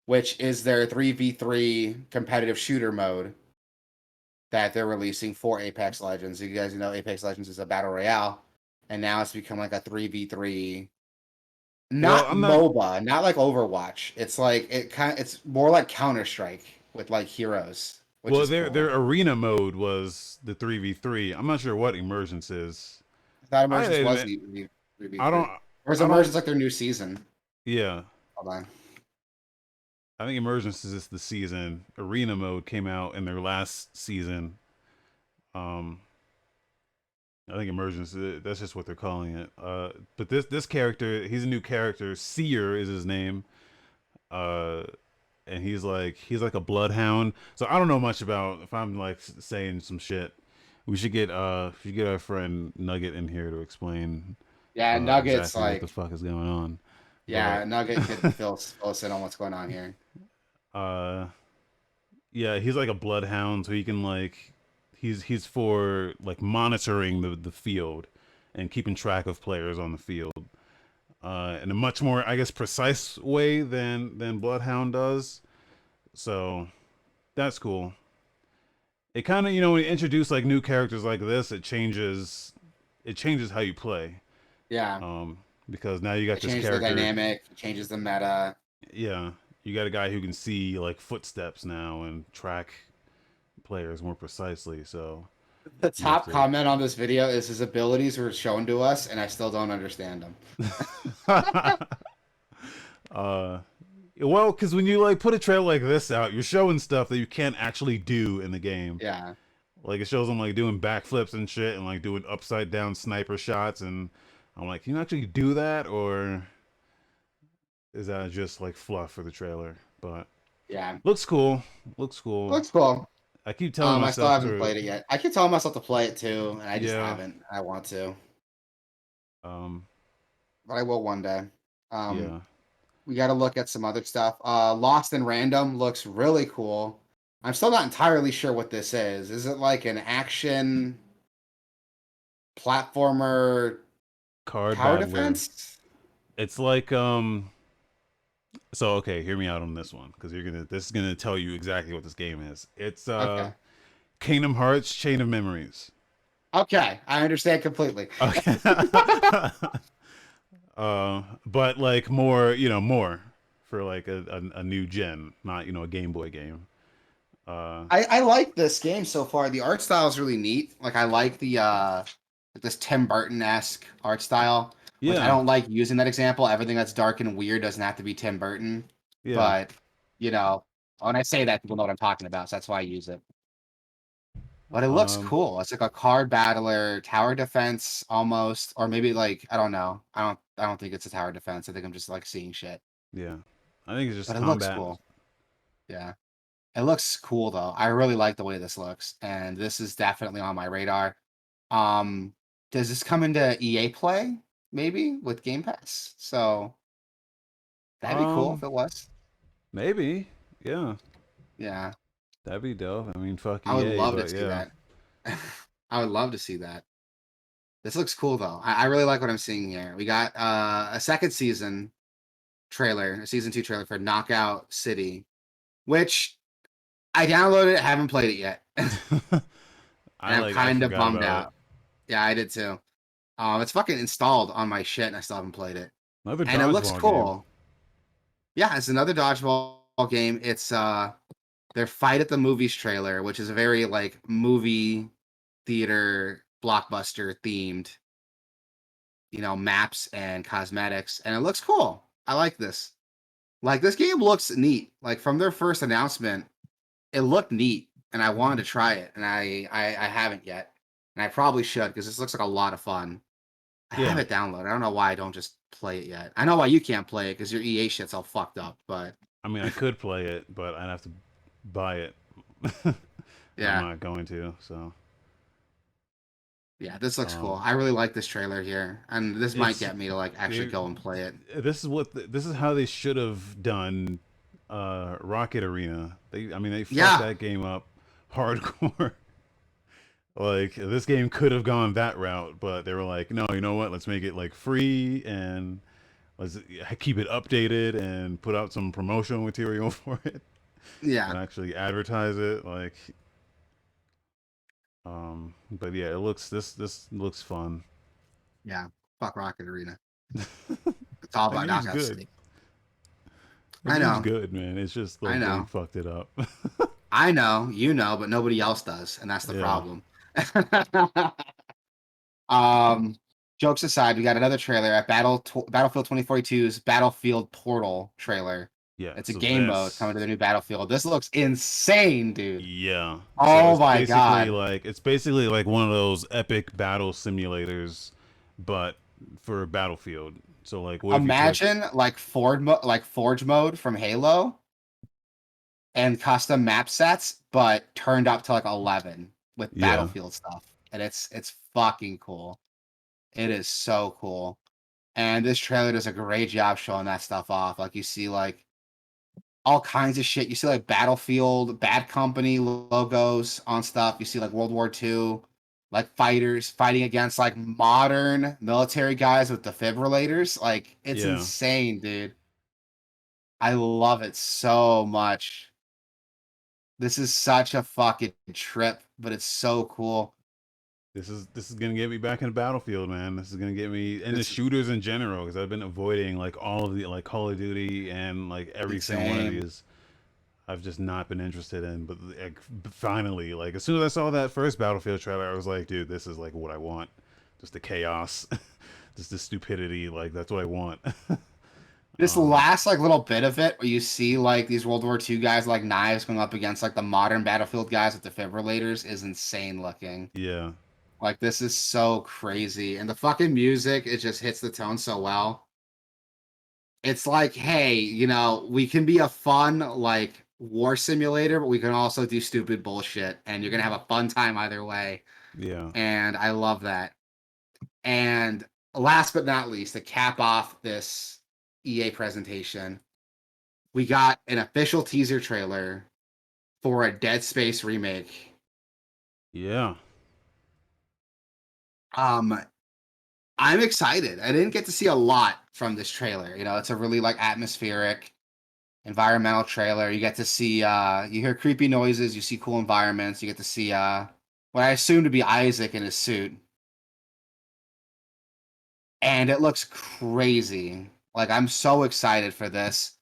which is their 3v3 competitive shooter mode that they're releasing for Apex Legends. You guys know Apex Legends is a battle royale, and now it's become like a 3v3, Well, not I'm not. MOBA, not like Overwatch. It's like it's more like Counter-Strike with like heroes, which Well, is their cool. arena mode was the 3v3. I'm not sure what Emergence is. I thought I Emergence was admit, the I 3v3. don't. Or is I don't. Emergence like their new season? Yeah, Hold on. I think Emergence is just the season. Arena mode came out in their last season. Um, I think Emergence. That's just what they're calling it. But this character, he's a new character. Seer is his name. Uh, and he's like a bloodhound. So I don't know much about. If I'm like saying some shit, we should get our friend Nugget in here to explain Yeah, Nuggets exactly what the like fuck is going on. yeah, But Nugget could fill us in on what's going on here. uh, yeah, he's like a bloodhound, so he can like he's for like monitoring the field and keeping track of players on the field in a much more, I guess, precise way than Bloodhound does. So that's cool. It kind of, when you introduce like new characters like this, it changes how you play. Yeah, Um, because now you got it this changes the character. dynamic, it changes the meta. Yeah, you got a guy who can see like footsteps now and track players more precisely. So The you have top comment on this video is his abilities were shown to us, and I still don't understand them. to. uh, well, because when you like put a trailer like this out, you're showing stuff that you can't actually do in the game. Yeah, Like it shows them like doing backflips and shit and like doing upside down sniper shots, and I'm like, can you actually do that, or is that just like fluff for the trailer? But yeah, looks cool. Looks cool. looks cool. I keep telling I still myself haven't to, played it yet. I keep telling myself to play it too, and I just yeah, haven't. I want to, um, but I will one day. Um, yeah. we got to look at some other stuff. Lost in Random looks really cool. I'm still not entirely sure what this is. Is it like an action platformer Card tower battler. defense? It's like. So okay, hear me out on this one because this is gonna tell you exactly what this game is. It's Okay. Kingdom Hearts Chain of Memories. Okay, I understand completely. Okay. But like more, more for like a new gen, not a Game Boy game. Uh, I like this game so far. The art style is really neat. Like I like the this Tim Burton-esque art style, which I yeah, don't like using that example. Everything that's dark and weird doesn't have to be Tim Burton. yeah. But, you know, when I say that, people know what I'm talking about, so that's why I use it. But it looks Um, cool. It's like a card battler, tower defense almost, or maybe like I don't know. I don't think it's a tower defense. I think I'm just like seeing shit. yeah. I think it's just But it looks combat. cool. Yeah. It looks cool though. I really like the way this looks, and this is definitely on my radar. Um, does this come into EA Play maybe with Game Pass? So that'd be cool if Um, it was. maybe. Yeah, Yeah, that'd be dope. I mean, fuck I would EA, love to but see yeah, that. I would love to see that. This looks cool though. I really like what I'm seeing here. We got a second season trailer, a season 2 trailer for Knockout City, which I downloaded, haven't played it yet, and I'm I kind of forgot bummed about it. out. Yeah, I did too. It's fucking installed on my shit, and I still haven't played it. Another And it looks dodgeball game. cool. Yeah, it's another dodgeball game. It's their Fight at the Movies trailer, which is a very like movie theater blockbuster themed, maps and cosmetics, and it looks cool. I like this. Like this game looks neat. Like from their first announcement, it looked neat, and I wanted to try it, and I haven't yet, and I probably should because this looks like a lot of fun. I have Yeah, it downloaded. I don't know why I don't just play it yet. I know why you can't play it because your EA shit's all fucked up, but I mean, I could play it, but I'd have to buy it. I'm Yeah. not going to. So Yeah, this looks cool. um, I really like this trailer here, and this might it's get me to like actually they go and play it. this is how they should have done Rocket Arena. I mean they fucked Yeah, that game up hardcore. Like this game could have gone that route, but they were like, no, you know what? Let's make it like free and let's keep it updated and put out some promotional material for it yeah, and actually advertise it. Like, but yeah, it looks this looks fun. yeah. Fuck Rocket Arena. It's all That about game's Knockout good. City. That I game's know, good, man. It's just I like they know, fucked it up. I know. You know, but nobody else does, and that's the Yeah, problem. um, Jokes aside, we got another trailer at Battlefield 2042's Battlefield Portal trailer. yeah. It's a So game mode coming this, to the new Battlefield. This looks insane, dude. yeah. So Oh my god. it's basically like one of those epic battle simulators, but for Battlefield. So like, what if you took? Imagine like Forge mode from Halo and custom map sets, but turned up to like 11 with Yeah, Battlefield stuff. And it's fucking cool. It is so cool. And this trailer does a great job showing that stuff off. Like you see like all kinds of shit. You see like Battlefield, Bad Company logos on stuff. You see like World War II, like fighters fighting against like modern military guys with defibrillators. Like it's yeah. insane, dude. I love it so much. This is such a fucking trip, but it's so cool. This is gonna get me back in the Battlefield, man. This is gonna get me into This shooters in general because I've been avoiding like all of the like Call of Duty and like every single one of same. these. I've just not been interested in, but like, finally, like as soon as I saw that first Battlefield trailer, I was like, dude, this is like what I want. Just the chaos, just the stupidity. Like that's what I want. This um, last like little bit of it where you see like these World War II guys like knives going up against like the modern Battlefield guys with defibrillators is insane looking. yeah, Like this is so crazy. And the fucking music, it just hits the tone so well. It's like, hey, we can be a fun like war simulator, but we can also do stupid bullshit and you're gonna have a fun time either way. yeah, And I love that. And last but not least, to cap off this EA presentation, we got an official teaser trailer for a Dead Space remake. yeah. Um, I'm excited. I didn't get to see a lot from this trailer. It's a really like atmospheric, environmental trailer. You get to see you hear creepy noises, you see cool environments, you get to see what I assume to be Isaac in his suit. And it looks crazy. Like I'm so excited for this.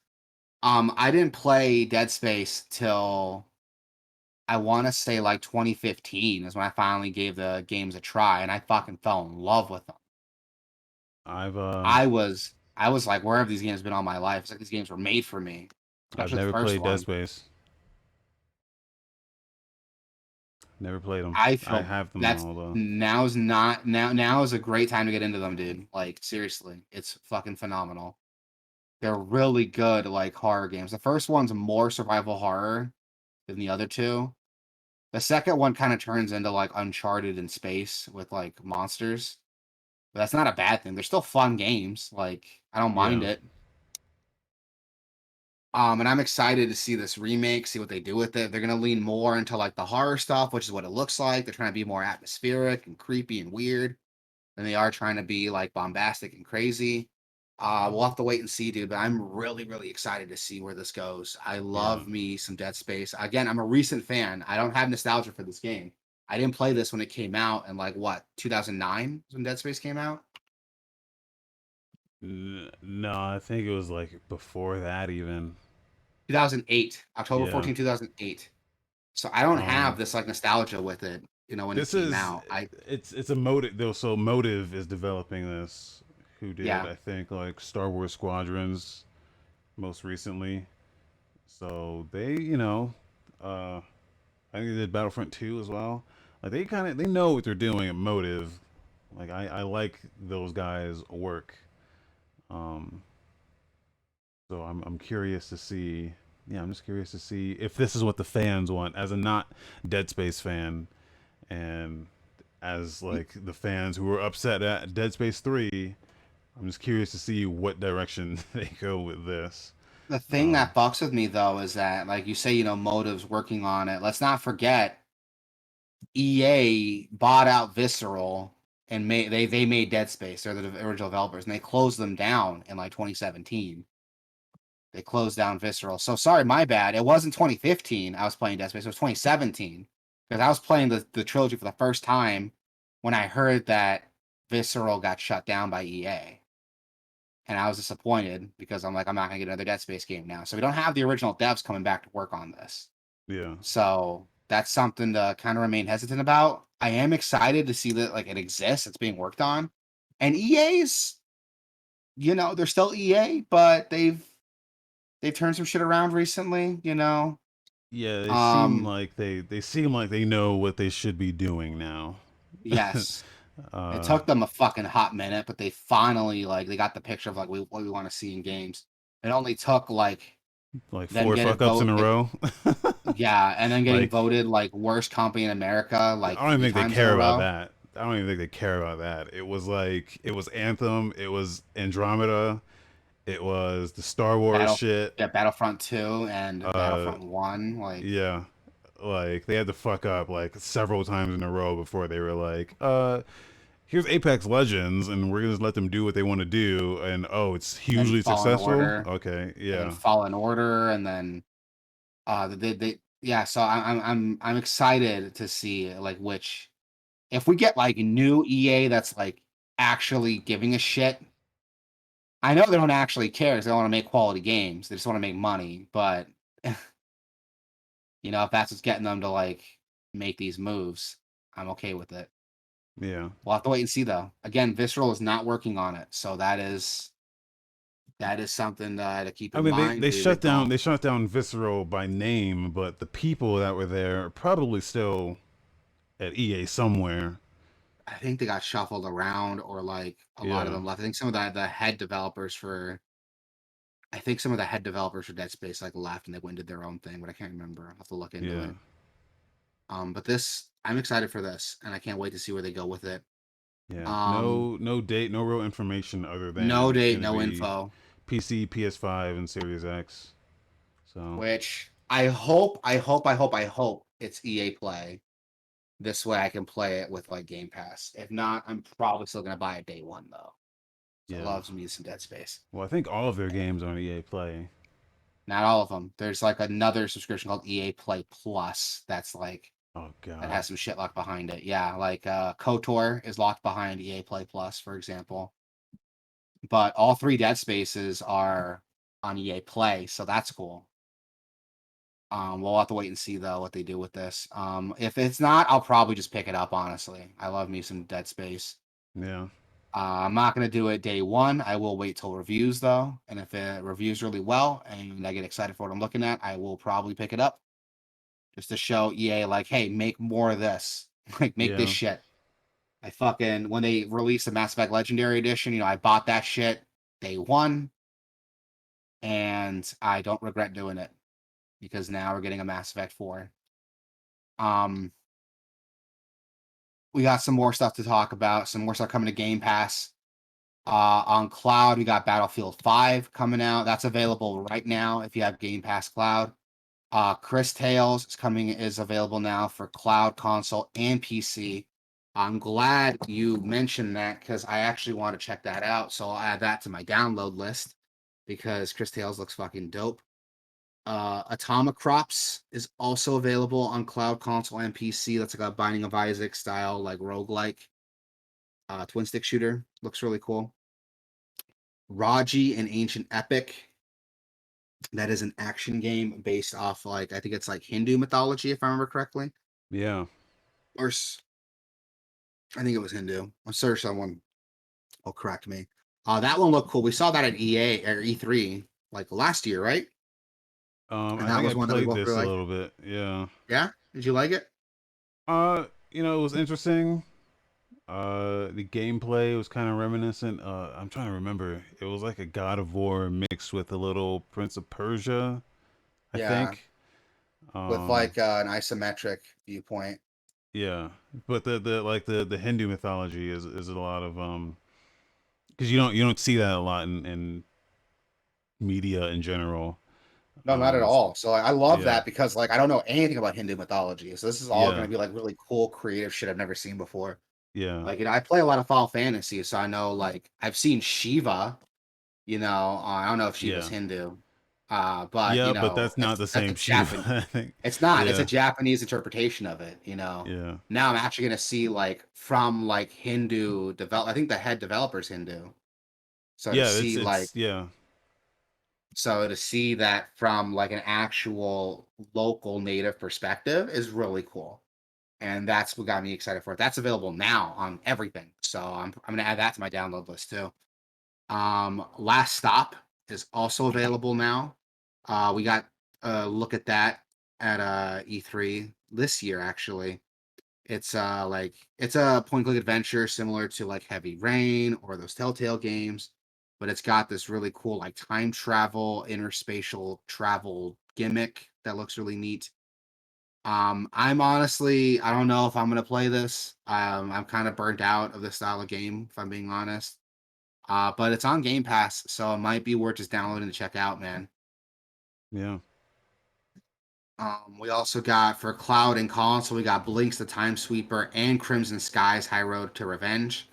I didn't play Dead Space till I want to say like 2015 is when I finally gave the games a try, and I fucking fell in love with them. I've I was like, where have these games been all my life? It's like these games were made for me, I've especially the never first played Dead one. Space. Never played them. I I feel have them that's all though. now's not now is a great time to get into them, dude. Like seriously, it's fucking phenomenal. They're really good, like horror games. The first one's more survival horror than the other two. The second one kind of turns into like Uncharted in space with like monsters. But that's not a bad thing. They're still fun games. Like I don't mind Yeah, it. And I'm excited to see this remake, see what they do with it. They're gonna lean more into like the horror stuff, which is what it looks like. They're trying to be more atmospheric and creepy and weird than they are trying to be like bombastic and crazy. We'll have to wait and see, dude. But I'm really, really excited to see where this goes. I yeah. love me some Dead Space. Again, I'm a recent fan. I don't have nostalgia for this game. I didn't play this when it came out in like what 2009 when Dead Space came out. No, I think it was like before that even. 2008, Yeah. October 14, 2008. So I don't have Um, this like nostalgia with it, when it this came is out. I it's a motive though. So Motive is developing this. Who did Yeah, I think like Star Wars Squadrons most recently. So they uh I think they did Battlefront 2 as well. Like they know what they're doing at Motive. Like I like those guys' work. Um, so I'm curious to see. yeah, I'm just curious to see if this is what the fans want. As a not Dead Space fan, and as like the fans who were upset at Dead Space 3, I'm just curious to see what direction they go with this. The thing Um, that fucks with me though is that, like you say, Motive's working on it. Let's not forget EA bought out Visceral and they made Dead Space. They're the original developers, and they closed them down in like 2017. They closed down Visceral. So sorry, my bad. It wasn't 2015 I was playing Dead Space. It was 2017 because I was playing the trilogy for the first time when I heard that Visceral got shut down by EA. And I was disappointed because I'm like, I'm not gonna get another Dead Space game now. So we don't have the original devs coming back to work on this. yeah, So that's something to kind of remain hesitant about. I am excited to see that like it exists, it's being worked on. And EA's, they're still EA, but they've turned some shit around recently. yeah. Um, They seem like they know what they should be doing now. yes. It uh, took them a fucking hot minute, but they finally like they got the picture of like what we want to see in games. It only took like like them four get it fuck ups in vote a row. yeah, and then getting Like voted like worst company in America like I don't even three think they times in care a about row. that. I don't even think they care about that. It was like it was Anthem, it was Andromeda, it was the Star Wars Battle shit. yeah, Battlefront 2 and Uh, Battlefront 1, like yeah, like they had to fuck up like several times in a row before they were like, here's Apex Legends, and we're gonna just let them do what they want to do, and oh, it's and then hugely Fallen successful. Order, Okay, and then yeah, Fallen Order, and then they yeah. So I'm excited to see like which if we get like new EA that's like actually giving a shit. I know they don't actually care because they want to make quality games. They just want to make money, but if that's what's getting them to like make these moves, I'm okay with it. yeah. We'll have to wait and see though. Again, Visceral is not working on it, so that is something to keep I in mean, mind. they The shut down original, they shut down Visceral by name, but the people that were there are probably still at EA somewhere. I think they got shuffled around, or like a lot of Yeah, them left. I think some of the head developers for, I think some of the head developers for Dead Space like left and they went and did their own thing, but I can't remember. I'll have to look into yeah, it. But this, I'm excited for this, and I can't wait to see where they go with it. yeah. Um, No date, no real information other no than it's date, gonna no be info. PC, PS5, and Series X. So Which I hope it's EA Play. This way I can play it with like Game Pass. If not, I'm probably still gonna buy it day one though. So it yeah. loves me some Dead Space. Well, I think all of their games are on EA Play. Not all of them. There's like another subscription called EA Play Plus that's like Oh that God. has some shit locked behind it. Yeah, like KOTOR is locked behind EA Play Plus, for example. But all three Dead Spaces are on EA Play, so that's cool. We'll have to wait and see though what they do with this. If it's not, I'll probably just pick it up. Honestly, I love me some Dead Space. Yeah, I'm not gonna do it day one. I will wait till reviews though, and if it reviews really well and I get excited for what I'm looking at, I will probably pick it up just to show EA like, hey, make more of this. Like, make this yeah, shit. I fucking when they released the Mass Effect Legendary Edition, I bought that shit day one, and I don't regret doing it because now we're getting a Mass Effect 4. Um, we got some more stuff to talk about. Some more stuff coming to Game Pass. On Cloud, we got Battlefield 5 coming out. That's available right now if you have Game Pass Cloud. Chris Tales is available now for Cloud, console, and PC. I'm glad you mentioned that because I actually want to check that out. So I'll add that to my download list because Chris Tales looks fucking dope. Atomic Crops is also available on Cloud, console, and PC. That's like a Binding of Isaac style, like roguelike twin stick shooter. Looks really cool. Raji, an Ancient Epic. That is an action game based off like I think it's like Hindu mythology, if I remember correctly. yeah. Or I think it was Hindu. I'm sure someone will correct me. That one looked cool. We saw that at EA or E3 like last year, right? And I that think I was one that we played both this really a liked. little bit. Yeah. Yeah, did you like it? It was interesting. The gameplay was kind of reminiscent. I'm trying to remember. It was like a God of War mixed with a little Prince of Persia. I Yeah, think. with Um, like an isometric viewpoint. yeah, but the Hindu mythology is a lot of because you don't see that a lot in media in general. No, not at all. So like, I love Yeah, that because like I don't know anything about Hindu mythology. So this is all yeah, going to be like really cool, creative shit I've never seen before. yeah, Like, I play a lot of Final Fantasy, so I know like I've seen Shiva. I don't know if Shiva's yeah, Hindu, but yeah. But that's not the that's same a Shiva. Japan. I think. It's not. It's a Yeah, Japanese interpretation of it. yeah, Now I'm actually gonna see like from like Hindu develop. I think the head developer's Hindu. So to yeah. see like It's yeah, to see that from like an actual local native perspective is really cool. And that's what got me excited for it. That's available now on everything. So I'm gonna add that to my download list too. Last Stop is also available now. We got a look at that at E3 this year actually. It's a point and click adventure similar to like Heavy Rain or those Telltale games, but it's got this really cool like time travel, interspatial travel gimmick that looks really neat. I'm honestly, I don't know if I'm gonna play this. I'm kind of burnt out of this style of game, if I'm being honest. But it's on Game Pass, so it might be worth just downloading to check out, man. yeah. We also got for cloud and console, we got Blinks the Time Sweeper and Crimson Skies High Road to Revenge.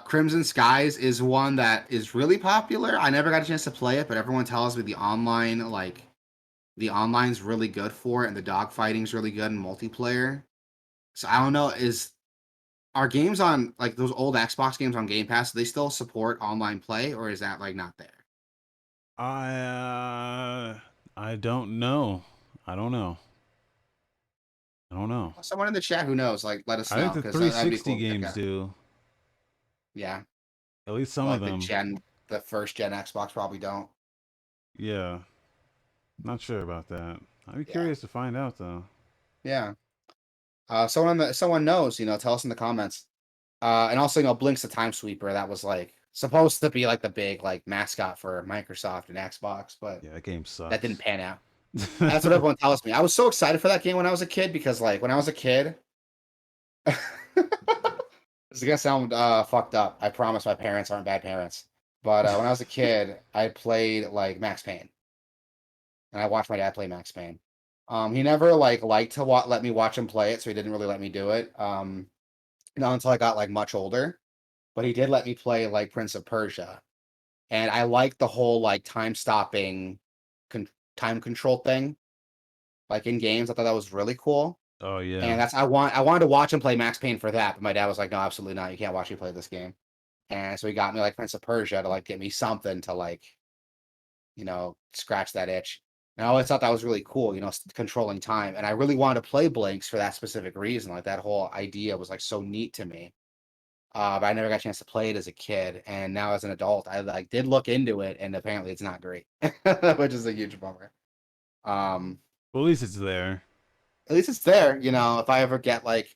Crimson Skies is one that is really popular. I never got a chance to play it, but everyone tells me the online's really good for it, and the dogfighting's really good in multiplayer. So I don't know, is are games on like those old Xbox games on Game Pass, do they still support online play, or is that like not there? I don't know. I don't know. I don't know. Someone in the chat who knows, like, let us I think know the because that'd be 360 cool to check games out. do. Yeah, At least some of like them. the first gen Xbox probably don't. Yeah. Not sure about that. I'd be Yeah, curious to find out though. yeah. Someone knows, tell us in the comments. And also, Blink's the Time Sweeper. That was like supposed to be like the big like mascot for Microsoft and Xbox, but Yeah, that game that didn't sucks. pan out. That's what everyone tells me. I was so excited for that game when I was a kid because like when I was a kid, this is gonna sound fucked up. I promise my parents aren't bad parents. But when I was a kid, I played like Max Payne, and I watched my dad play Max Payne. He never like liked to let me watch him play it, so he didn't really let me do it. Until I got like much older. But he did let me play like Prince of Persia, and I liked the whole like time stopping, time control thing, like in games. I thought that was really cool. Oh yeah. And I wanted to watch him play Max Payne for that, but my dad was like, "No, absolutely not. You can't watch me play this game." And so he got me like Prince of Persia to like get me something to like scratch that itch. And I always thought that was really cool, controlling time. And I really wanted to play Blinks for that specific reason. Like that whole idea was like so neat to me. But I never got a chance to play it as a kid. And now as an adult, I like did look into it, and apparently it's not great, which is a huge bummer. Um, Well, at least it's there. at least it's there. If I ever get like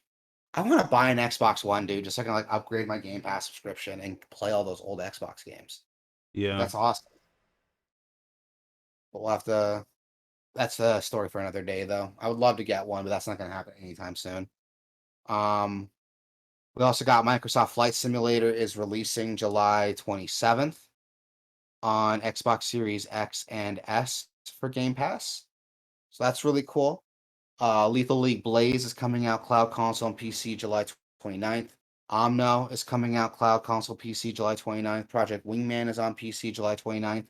I want to buy an Xbox One, dude, just so I can like upgrade my Game Pass subscription and play all those old Xbox games. Yeah. That's awesome. But we'll have to. That's a story for another day, though. I would love to get one, but that's not going to happen anytime soon. Um, we also got Microsoft Flight Simulator is releasing July 27th on Xbox Series X and S for Game Pass. So that's really cool. Lethal League Blaze is coming out cloud console and PC July 29th. Omno is coming out cloud console PC July 29th. Project Wingman is on PC July 29th.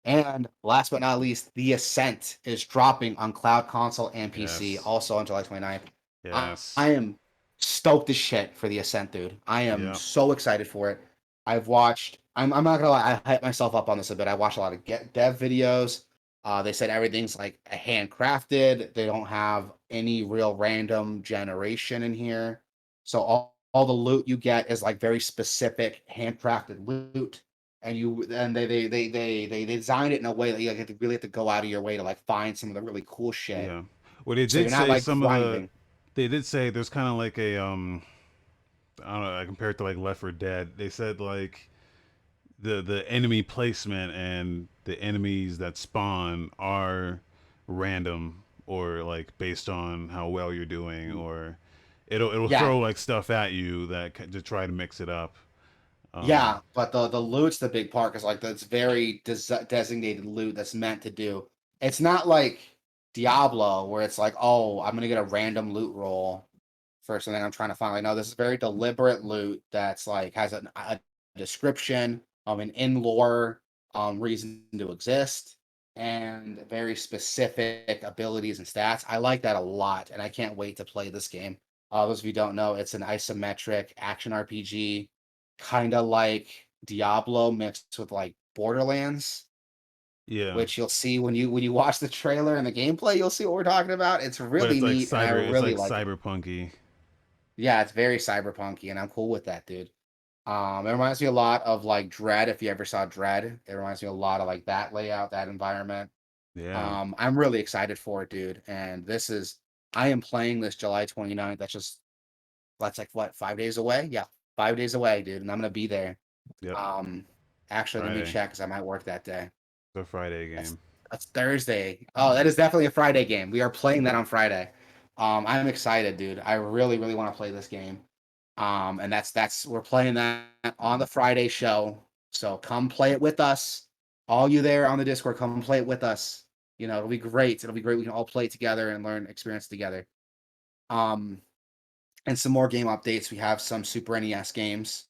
And last but not least, The Ascent is dropping on cloud console and PC Yes. also on July 29th. I Yes. am stoked as shit for The Ascent, dude. I am Yeah. so excited for it. I'm not gonna lie, I hyped myself up on this a bit. I watched a lot of dev videos. They said everything's like handcrafted. They don't have any real random generation in here. So all the loot you get is like very specific handcrafted loot. And they designed it in a way that you like, really have to go out of your way to like find some of the really cool shit. Yeah. Well, they So did you're not say like some of the. grinding. They did say there's kind of like a I don't know. I compare it to like Left 4 Dead. They said like the enemy placement and the enemies that spawn are random or like based on how well you're doing, or it'll Yeah, throw like stuff at you that to try to mix it up. Um, yeah, but the loot's the big part because like that's very designated loot that's meant to do. It's not like Diablo where it's like, oh, I'm gonna get a random loot roll for something I'm trying to find. Like, no, this is very deliberate loot that's like has a description, an in lore, reason to exist, and very specific abilities and stats. I like that a lot, and I can't wait to play this game. Those of you who don't know, it's an isometric action RPG, kind of like Diablo mixed with like Borderlands, yeah, which you'll see when you watch the trailer and the gameplay. You'll see what we're talking about. It's but really neat, and I it's really like like it. cyberpunky. Yeah, it's very cyberpunky, and I'm cool with that, dude. It reminds me a lot of like Dread. If you ever saw Dread, it reminds me a lot of like that layout, that environment. Yeah, I'm really excited for it, dude. And I am playing this July 29th. That's like what, 5 days away? Yeah, 5 days away, dude. And I'm gonna be there. yep. Um, actually, let me Friday. check because I might work that day. It's a Friday That's game. that's Thursday. Oh, that is definitely a Friday game. We are playing that on Friday. I'm excited, dude. I really, really want to play this game. And that's we're playing that on the Friday show. So come play it with us. All you there on the Discord, come play it with us. It'll be great. It'll be great. We can all play together and learn experience together. Um, and some more game updates. We have some Super NES games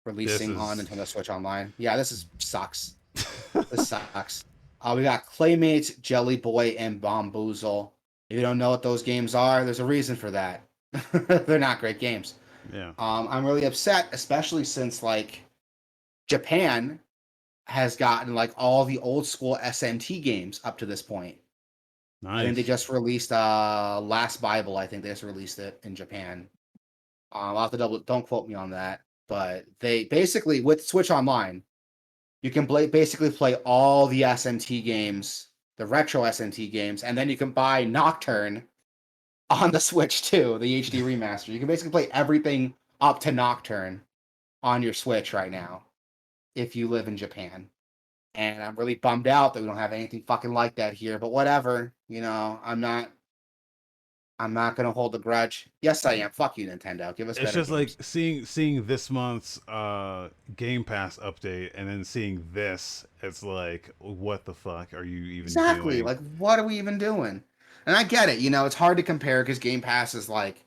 This releasing on is Nintendo Switch Online. Yeah, this is sucks. This sucks. We got Claymate, Jelly Boy, and Bomboozle. If you don't know what those games are, there's a reason for that. They're not great games. yeah, I'm really upset, especially since like Japan has gotten like all the old school SNT games up to this point. I think they nice. just released Last Bible. I think they just released it in Japan. I'll have to don't quote me on that. But they basically with Switch Online, you can basically play all the SNT games, the retro SNT games, and then you can buy Nocturne on the Switch too, the HD remaster. You can basically play everything up to Nocturne on your Switch right now if you live in Japan. And I'm really bummed out that we don't have anything fucking like that here, but whatever. I'm not gonna hold a grudge. Yes, I am. Fuck you, Nintendo. Give us It's better just like games. seeing this month's Game Pass update and then seeing this. It's like, what the fuck are you even Exactly. doing? Like, what are we even doing? And I get it. It's hard to compare because Game Pass is like,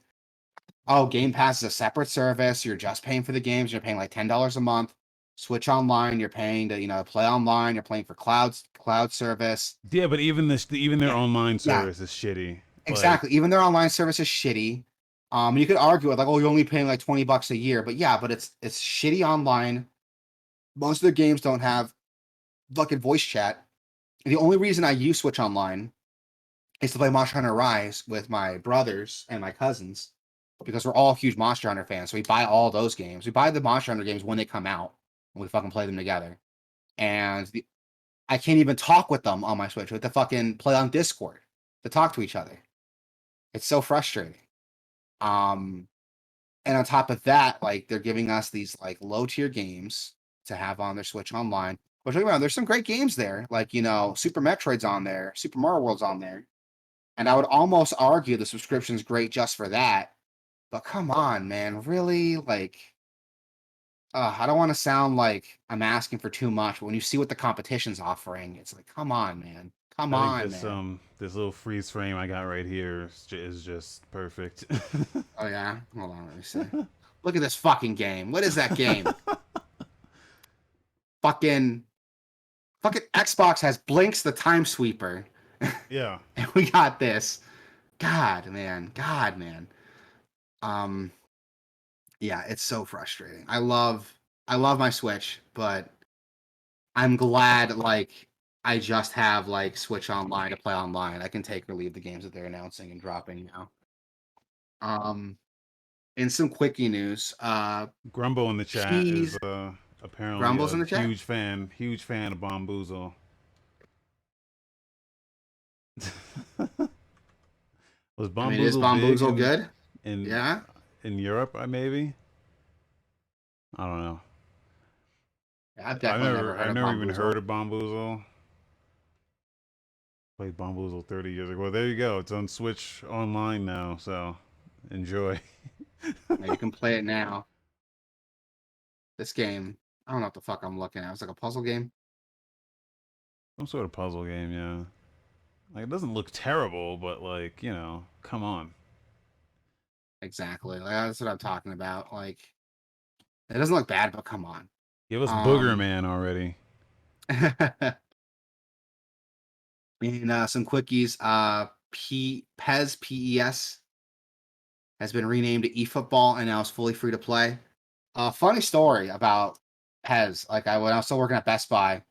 oh, Game Pass is a separate service. You're just paying for the games. You're paying like $10 a month. Switch Online, you're paying to, play online. You're paying for cloud service. Yeah, but even their Yeah, online yeah, service is shitty. Like, exactly. Even their online service is shitty. You could argue it like, oh, you're only paying like $20 a year, but yeah, but it's shitty online. Most of the games don't have fucking voice chat. The only reason I use Switch Online is to play Monster Hunter Rise with my brothers and my cousins because we're all huge Monster Hunter fans. So we buy all those games. We buy the Monster Hunter games when they come out, and we fucking play them together. And I can't even talk with them on my Switch. We have to fucking play on Discord to talk to each other. It's so frustrating. Um, and on top of that, like they're giving us these like low tier games to have on their Switch Online. Which there's some great games there, like Super Metroid's on there, Super Mario World's on there. And I would almost argue the subscription's great just for that. But come on, man. Really? Like, I don't want to sound like I'm asking for too much, but when you see what the competition's offering, it's like, come on, man. Come I think on, man. this little freeze frame I got right here is just perfect. Oh, yeah? Hold on, let me see. Look at this fucking game. What is that game? Fucking, fucking Xbox has Blinks the Time Sweeper. Yeah, And we got this. God, man. God, man. Um, yeah, it's so frustrating. I love my Switch, but I'm glad like I just have like Switch Online to play online. I can take or leave the games that they're announcing and dropping now. Um, in some quickie news, Grumbo in the chat is Keys apparently Grumbles a in the chat. huge fan of Bomboozle. Was I mean, is Bomboozle big Bomboozle good? in Yeah, in Europe? Maybe I don't know. yeah, I've definitely never heard I've of never even Bomboozle. heard of Bomboozle, Played Bamboozle 30 years ago. Well, there you go. It's on Switch Online now, so enjoy. Now you can play it now. This game, I don't know what the fuck I'm looking at. It's like a puzzle game. Some sort of puzzle game, yeah. Like, it doesn't look terrible, but, like, come on. Exactly. Like that's what I'm talking about. Like it doesn't look bad, but come on. Give us Booger Um Man already. and some quickies. PES has been renamed to eFootball and now is fully free to play. Funny story about PES. Like when I was still working at Best Buy,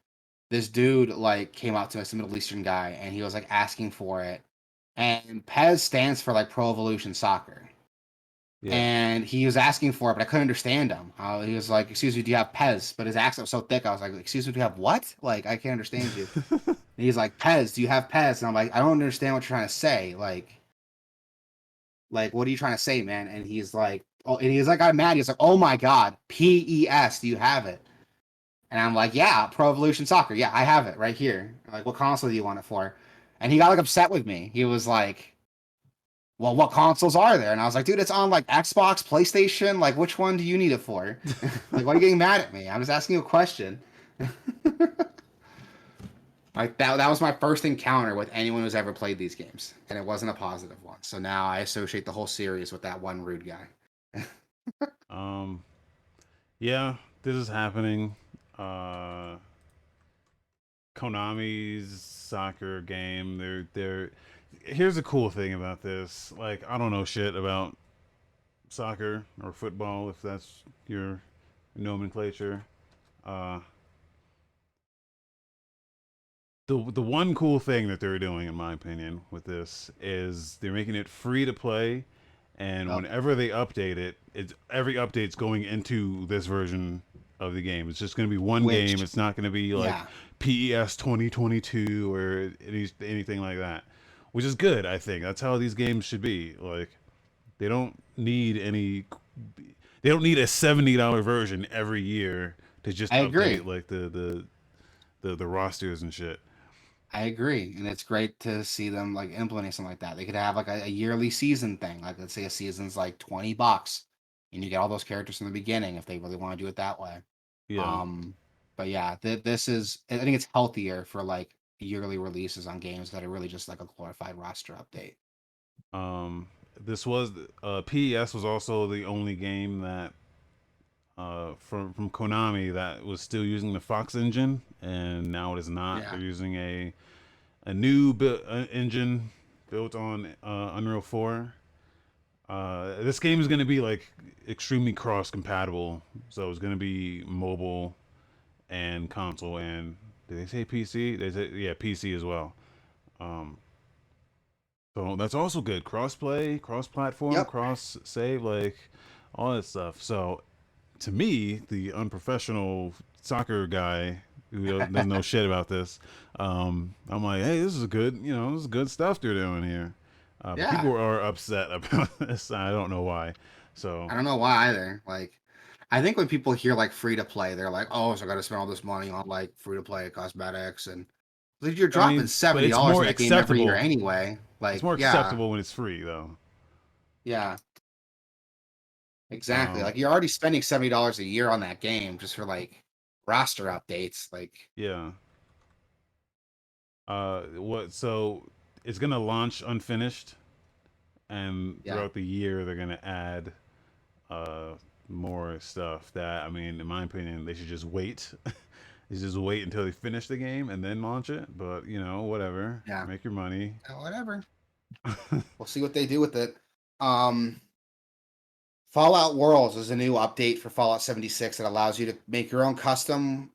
this dude like came out to us, a Middle Eastern guy, and he was like asking for it. And PES stands for like Pro Evolution Soccer. Yeah. And he was asking for it, but I couldn't understand him. He was like, "Excuse me, do you have Pez?" But his accent was so thick, I was like, "Excuse me, do you have what?" Like, I can't understand you. And he's like, "Pez, do you have Pez?" And I'm like, "I don't understand what you're trying to say. Like, what are you trying to say, man?" And he's like, "Oh," and he's like, got mad. He's like, "Oh my god, PES, do you have it?" And I'm like, "Yeah, Pro Evolution Soccer. Yeah, I have it right here." I'm like, "What console do you want it for?" And he got like upset with me. He was like, "Well, what consoles are there?" And I was like, "Dude, it's on like Xbox, PlayStation. Like, which one do you need it for? Like, why are you getting mad at me? I'm just asking you a question." Like that was my first encounter with anyone who's ever played these games, and it wasn't a positive one. So now I associate the whole series with that one rude guy. um, yeah, this is happening. Uh, Konami's soccer game. They're. Here's the cool thing about this. Like, I don't know shit about soccer or football, if that's your nomenclature. Uh, the one cool thing that they're doing, in my opinion, with this is they're making it free to play, and Yep. whenever they update it, it's every update's going into this version of the game. It's just going to be one game. Which, It's not going to be like yeah, PES 2022 or anything like that, which is good. I think that's how these games should be. Like they don't need any. They don't need a $70 version every year to just I agree. update like the rosters and shit. I agree, and it's great to see them like implementing something like that. They could have like a yearly season thing. Like let's say a season's like $20, and you get all those characters from the beginning if they really want to do it that way. Yeah. Um, but yeah, this is I think it's healthier for like yearly releases on games that are really just like a glorified roster update. Um, this was PES was also the only game that from Konami that was still using the Fox engine, and now it is not. Yeah, They're using a new engine built on Unreal 4. This game is going to be like extremely cross compatible, so it's going to be mobile and console, and did they say PC? They say yeah, PC as well. Um, So that's also good. Cross-play, cross-platform, yep, cross-save, like all that stuff. So to me, the unprofessional soccer guy who doesn't know shit about this, I'm like, hey, this is good. This is good stuff they're doing here. But yeah. people are upset about this. I don't know why. So I don't know why either. Like, I think when people hear like free to play, they're like, "Oh, so I got to spend all this money on like free to play cosmetics," and like, you're I dropping mean, but it's $70 more in that game every year acceptable. anyway. It's Like, more yeah, acceptable when it's free, though. yeah, exactly. Um, Like, you're already spending $70 a year on that game just for like roster updates. Like, yeah. What? So it's gonna launch unfinished, and yeah, throughout the year they're gonna add uh more stuff that I mean in my opinion they should just wait. They should just wait until they finish the game and then launch it, but whatever, yeah, make your money. whatever. We'll see what they do with it. Um, Fallout Worlds is a new update for Fallout 76 that allows you to make your own custom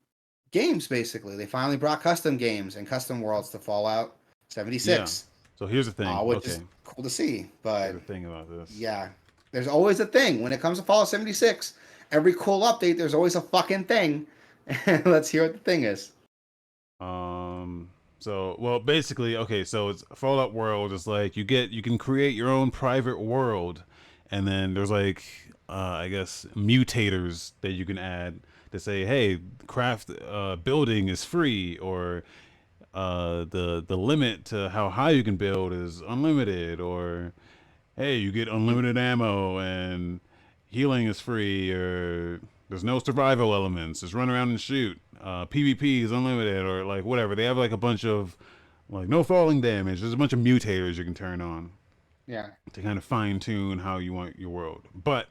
games, basically. They finally brought custom games and custom worlds to Fallout Yeah, 76, so here's the thing. which Okay, is cool to see. here's But the thing about this. yeah, there's always a thing when it comes to Fallout 76. Every cool update, there's always a fucking thing. Let's hear what the thing is. So well basically okay, so it's Fallout World is like you can create your own private world, and then there's like I guess mutators that you can add to say, hey, craft building is free, or the limit to how high you can build is unlimited, or hey, you get unlimited ammo and healing is free, or there's no survival elements. Just run around and shoot. PvP is unlimited, or like whatever. They have like a bunch of like no falling damage. There's a bunch of mutators you can turn on Yeah. to kind of fine tune how you want your world. But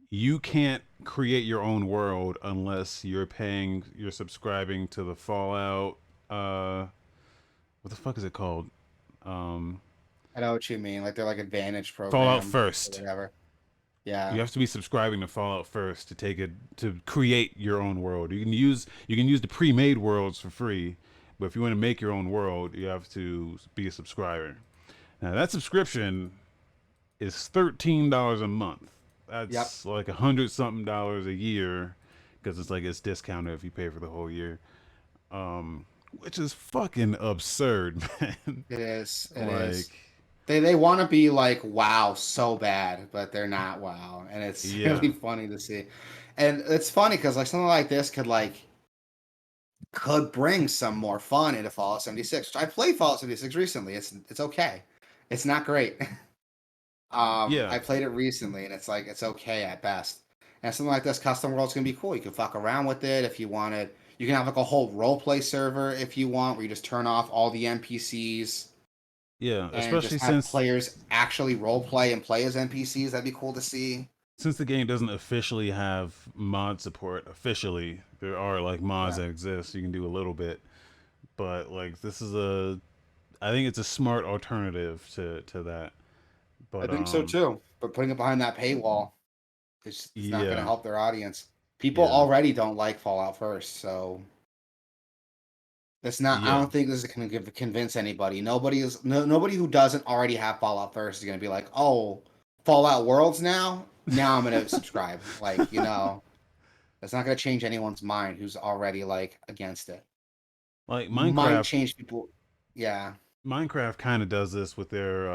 you can't create your own world unless you're subscribing to the Fallout. Uh, what the fuck is it called? Um, I know what you mean. Like they're like advantage Fallout program or First. whatever. You Yeah. have to be subscribing to Fallout First to take it to create your own world. You can use the pre-made worlds for free, but if you want to make your own world, you have to be a subscriber. Now that subscription is $13 a month. Yep. That's like 100 something dollars a year because it's discounted if you pay for the whole year. Which is fucking absurd, man. It is. It is. Like, They want to be like wow so bad, but they're not wow, and it's yeah, really funny to see. And it's funny because like something like this could bring some more fun into Fallout 76. I played Fallout 76 recently. It's okay. It's not great. yeah, I played it recently, and it's like it's okay at best. And something like this, custom world's gonna be cool. You can fuck around with it if you wanted. You can have like a whole role play server if you want, where you just turn off all the NPCs yeah. and Especially just have since players actually role play and play as NPCs. That'd be cool to see. since the game doesn't officially have mod support officially, there are like mods Yeah, that exist. You can do a little bit, but like this is a, I think it's a smart alternative to that. I But think so too. But putting it behind that paywall it's not gonna yeah, help their audience. People yeah, already don't like Fallout First, so it's not. I yeah. don't think this is going to convince anybody. Nobody who doesn't already have Fallout First is going to be like, "Oh, Fallout Worlds now. Now I'm going to subscribe." Like that's not going to change anyone's mind who's already like against it. Like Might Minecraft, change people. Yeah, Minecraft kind of does this with their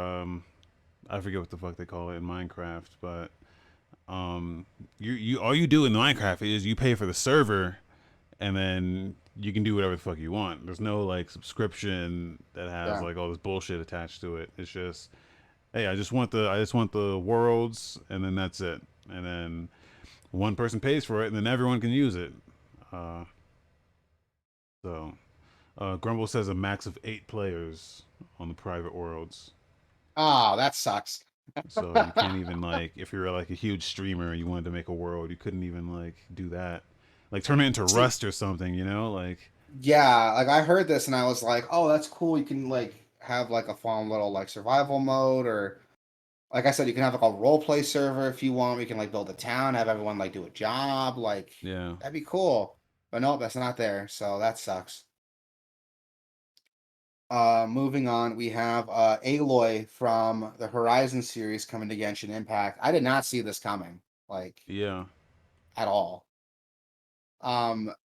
I forget what the fuck they call it in Minecraft, but you all you do in Minecraft is you pay for the server and then you can do whatever the fuck you want. There's no like subscription that has yeah, like all this bullshit attached to it. It's just, hey, I just want the worlds and then that's it. And then one person pays for it and then everyone can use it. Uh, so Grumble says a max of 8 players on the private worlds. oh, that sucks. So you can't even like if you're like a huge streamer and you wanted to make a world, you couldn't even like do that. Like turn it into See, Rust or something, you know? Like yeah, like I heard this and I was like, "Oh, that's cool. You can like have like a fun little like survival mode or." Like I said, you can have like a role play server if you want. We can like build a town, have everyone like do a job. Like yeah. that'd be cool. But no, that's not there. So that sucks. Moving on, we have Aloy from the Horizon series coming to Genshin Impact. I did not see this coming, like Yeah. at all.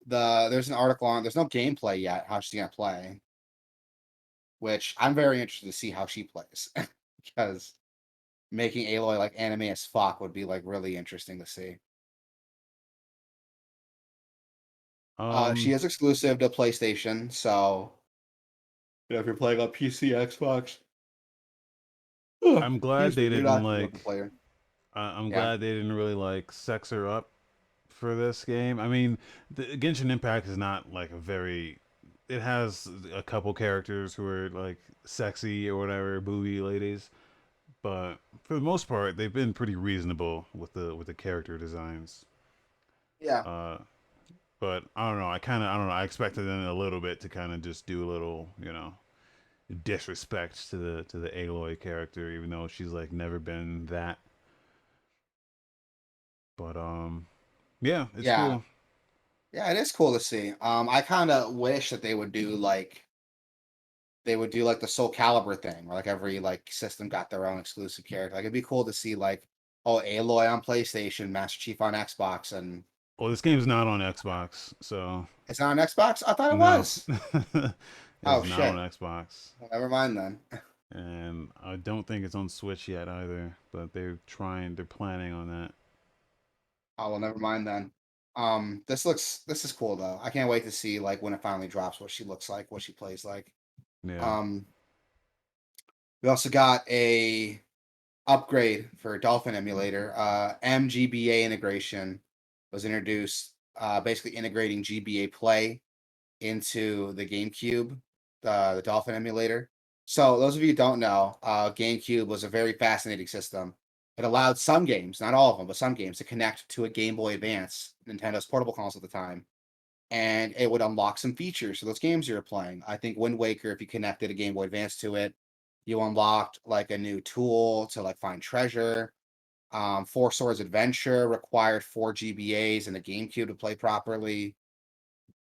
There's an article on there's no gameplay yet, how she's gonna play, which I'm very interested to see how she plays. Because making Aloy like anime as fuck would be like really interesting to see. She Um is exclusive to PlayStation, so if you're playing on PC, Xbox, I'm glad excuse me, they you're didn't not gonna be able to like play her. I'm Yeah, glad they didn't really like sex her up for this game. I mean, the Genshin Impact is not like a very it has a couple characters who are like sexy or whatever, booby ladies, but for the most part, they've been pretty reasonable with the character designs. yeah, Uh, but I don't know. I expected them a little bit to kind of just do a little, disrespect to the Aloy character, even though she's like never been that. But yeah, it's yeah, cool. yeah. It is cool to see. I kind of wish that they would do like the Soul Calibur thing, where like every like system got their own exclusive character. Like it'd be cool to see like oh Aloy on PlayStation, Master Chief on Xbox, and Well, this game's not on Xbox, so it's not on Xbox. I thought it no, was. it's Oh not on shit. Xbox, Well, never mind then. and I don't think it's on Switch yet either. But they're planning on that. Oh well, never mind then. This is cool though. I can't wait to see like when it finally drops what she looks like, what she plays like. Yeah. Um, we also got a upgrade for Dolphin emulator. Mgba integration was introduced, basically integrating GBA Play into the GameCube, the Dolphin emulator. So those of you who don't know, GameCube was a very fascinating system. It allowed some games, not all of them, but some games to connect to a Game Boy Advance, Nintendo's portable console at the time, and it would unlock some features for those games you were playing. I think Wind Waker, if you connected a Game Boy Advance to it, you unlocked like a new tool to like find treasure. Four Swords Adventure required 4 GBAs and a GameCube to play properly.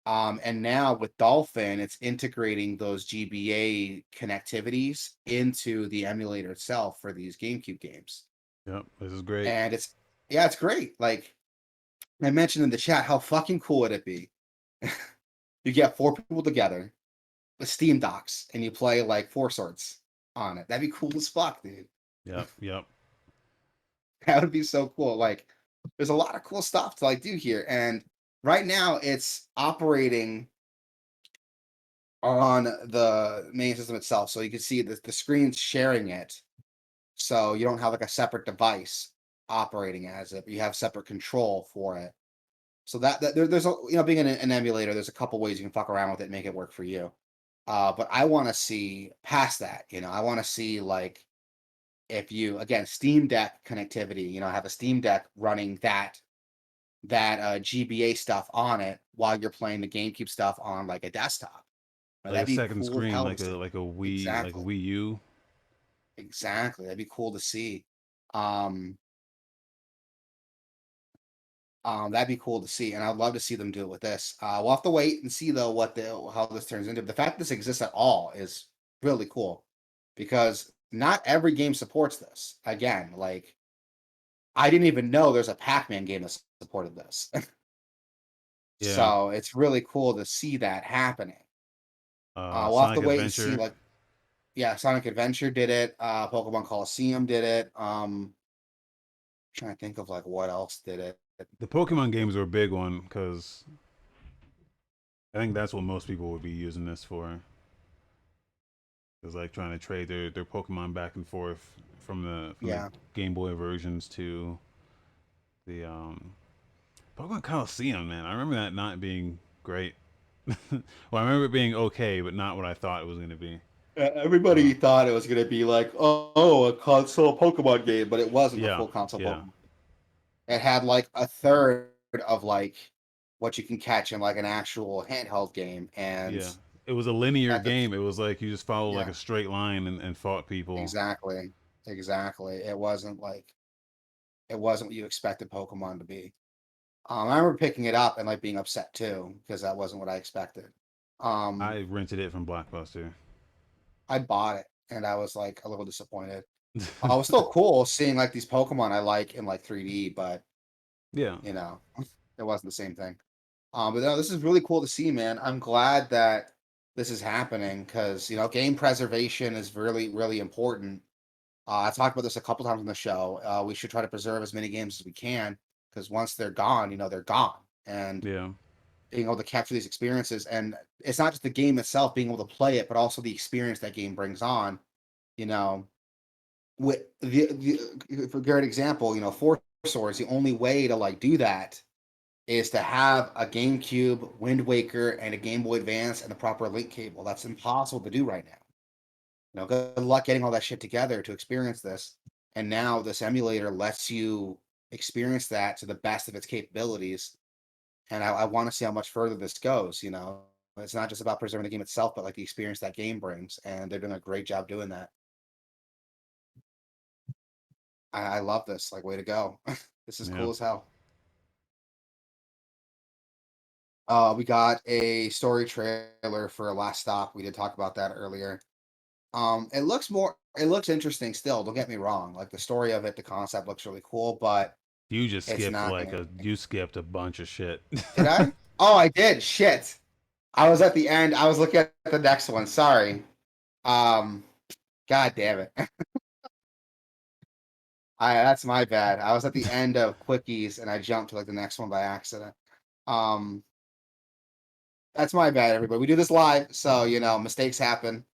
And now with Dolphin, it's integrating those GBA connectivities into the emulator itself for these GameCube games. Yep. This is great. And yeah, it's great. Like I mentioned in the chat, how fucking cool would it be? You get four people together with Steam docks and you play like Four Swords on it. That'd be cool as fuck, dude. Yep. Yep. That would be so cool. Like, there's a lot of cool stuff to like do here. And right now it's operating on the main system itself. So you can see the screen's sharing it. So you don't have like a separate device operating as it, but you have separate control for it. So there's a, being an emulator, there's a couple ways you can fuck around with it and make it work for you. But I want to see past that. I want to see like if you again Steam Deck connectivity. Have a Steam Deck running that GBA stuff on it while you're playing the GameCube stuff on like a desktop. Now, Like a that'd be second cool as screen, hell to see. like a Exactly. Wii U. Exactly. That'd be cool to see. Um, that'd be cool to see, and I'd love to see them do it with this. We'll have to wait and see though how this turns into. The fact this exists at all is really cool because not every game supports this. Again, like I didn't even know there's a Pac-Man game that supported this. Yeah. So it's really cool to see that happening. We'll have to Sonic wait and see. Adventure. Like, yeah, Sonic Adventure did it. Pokemon Colosseum did it. Trying to think of like what else did it. The Pokemon games are a big one because I think that's what most people would be using this for. Is like trying to trade their Pokemon back and forth from the Yeah, Game Boy versions to the Pokemon Coliseum. Man, I remember that not being great. Well, I remember it being okay, but not what I thought it was going to be. everybody Uh, thought it was gonna be like, oh, a console Pokemon game, but it wasn't a yeah, full console yeah, Pokemon. It had like a third of like what you can catch in like an actual handheld game, and yeah. It was a linear at the game. It was like you just followed like yeah, a straight line and fought people. exactly, exactly. It wasn't what you expected Pokemon to be. I remember picking it up and like being upset too because that wasn't what I expected. Um, I rented it from Blockbuster. I bought it and I was like a little disappointed. It was still cool seeing like these Pokemon I like in like 3D, but Yeah, you know, it wasn't the same thing. But no, this is really cool to see, man. I'm glad that this is happening because game preservation is really, really important. I talked about this a couple times on the show. We should try to preserve as many games as we can because once they're gone, they're gone. And yeah. being able to capture these experiences, and it's not just the game itself being able to play it, but also the experience that game brings on. You know, with for a great example, Four Swords, the only way to like do that is to have a GameCube, Wind Waker, and a Game Boy Advance and the proper link cable. That's impossible to do right now. Good luck getting all that shit together to experience this. And now this emulator lets you experience that to the best of its capabilities. And I want to see how much further this goes. It's not just about preserving the game itself, but like the experience that game brings. And they're doing a great job doing that. I love this. Like, way to go. This is Yeah. cool as hell. We got a story trailer for Last Stop. We did talk about that earlier. It looks interesting still, don't get me wrong. Like the story of it, the concept looks really cool, but You just it's skipped not like gonna. you skipped a bunch of shit. Did I? Oh, I did. Shit. I was at the end. I was looking at the next one. Sorry. Um, God damn it. That's my bad. I was at the end of Quickies and I jumped to like the next one by accident. Um, that's my bad, everybody. We do this live, so mistakes happen.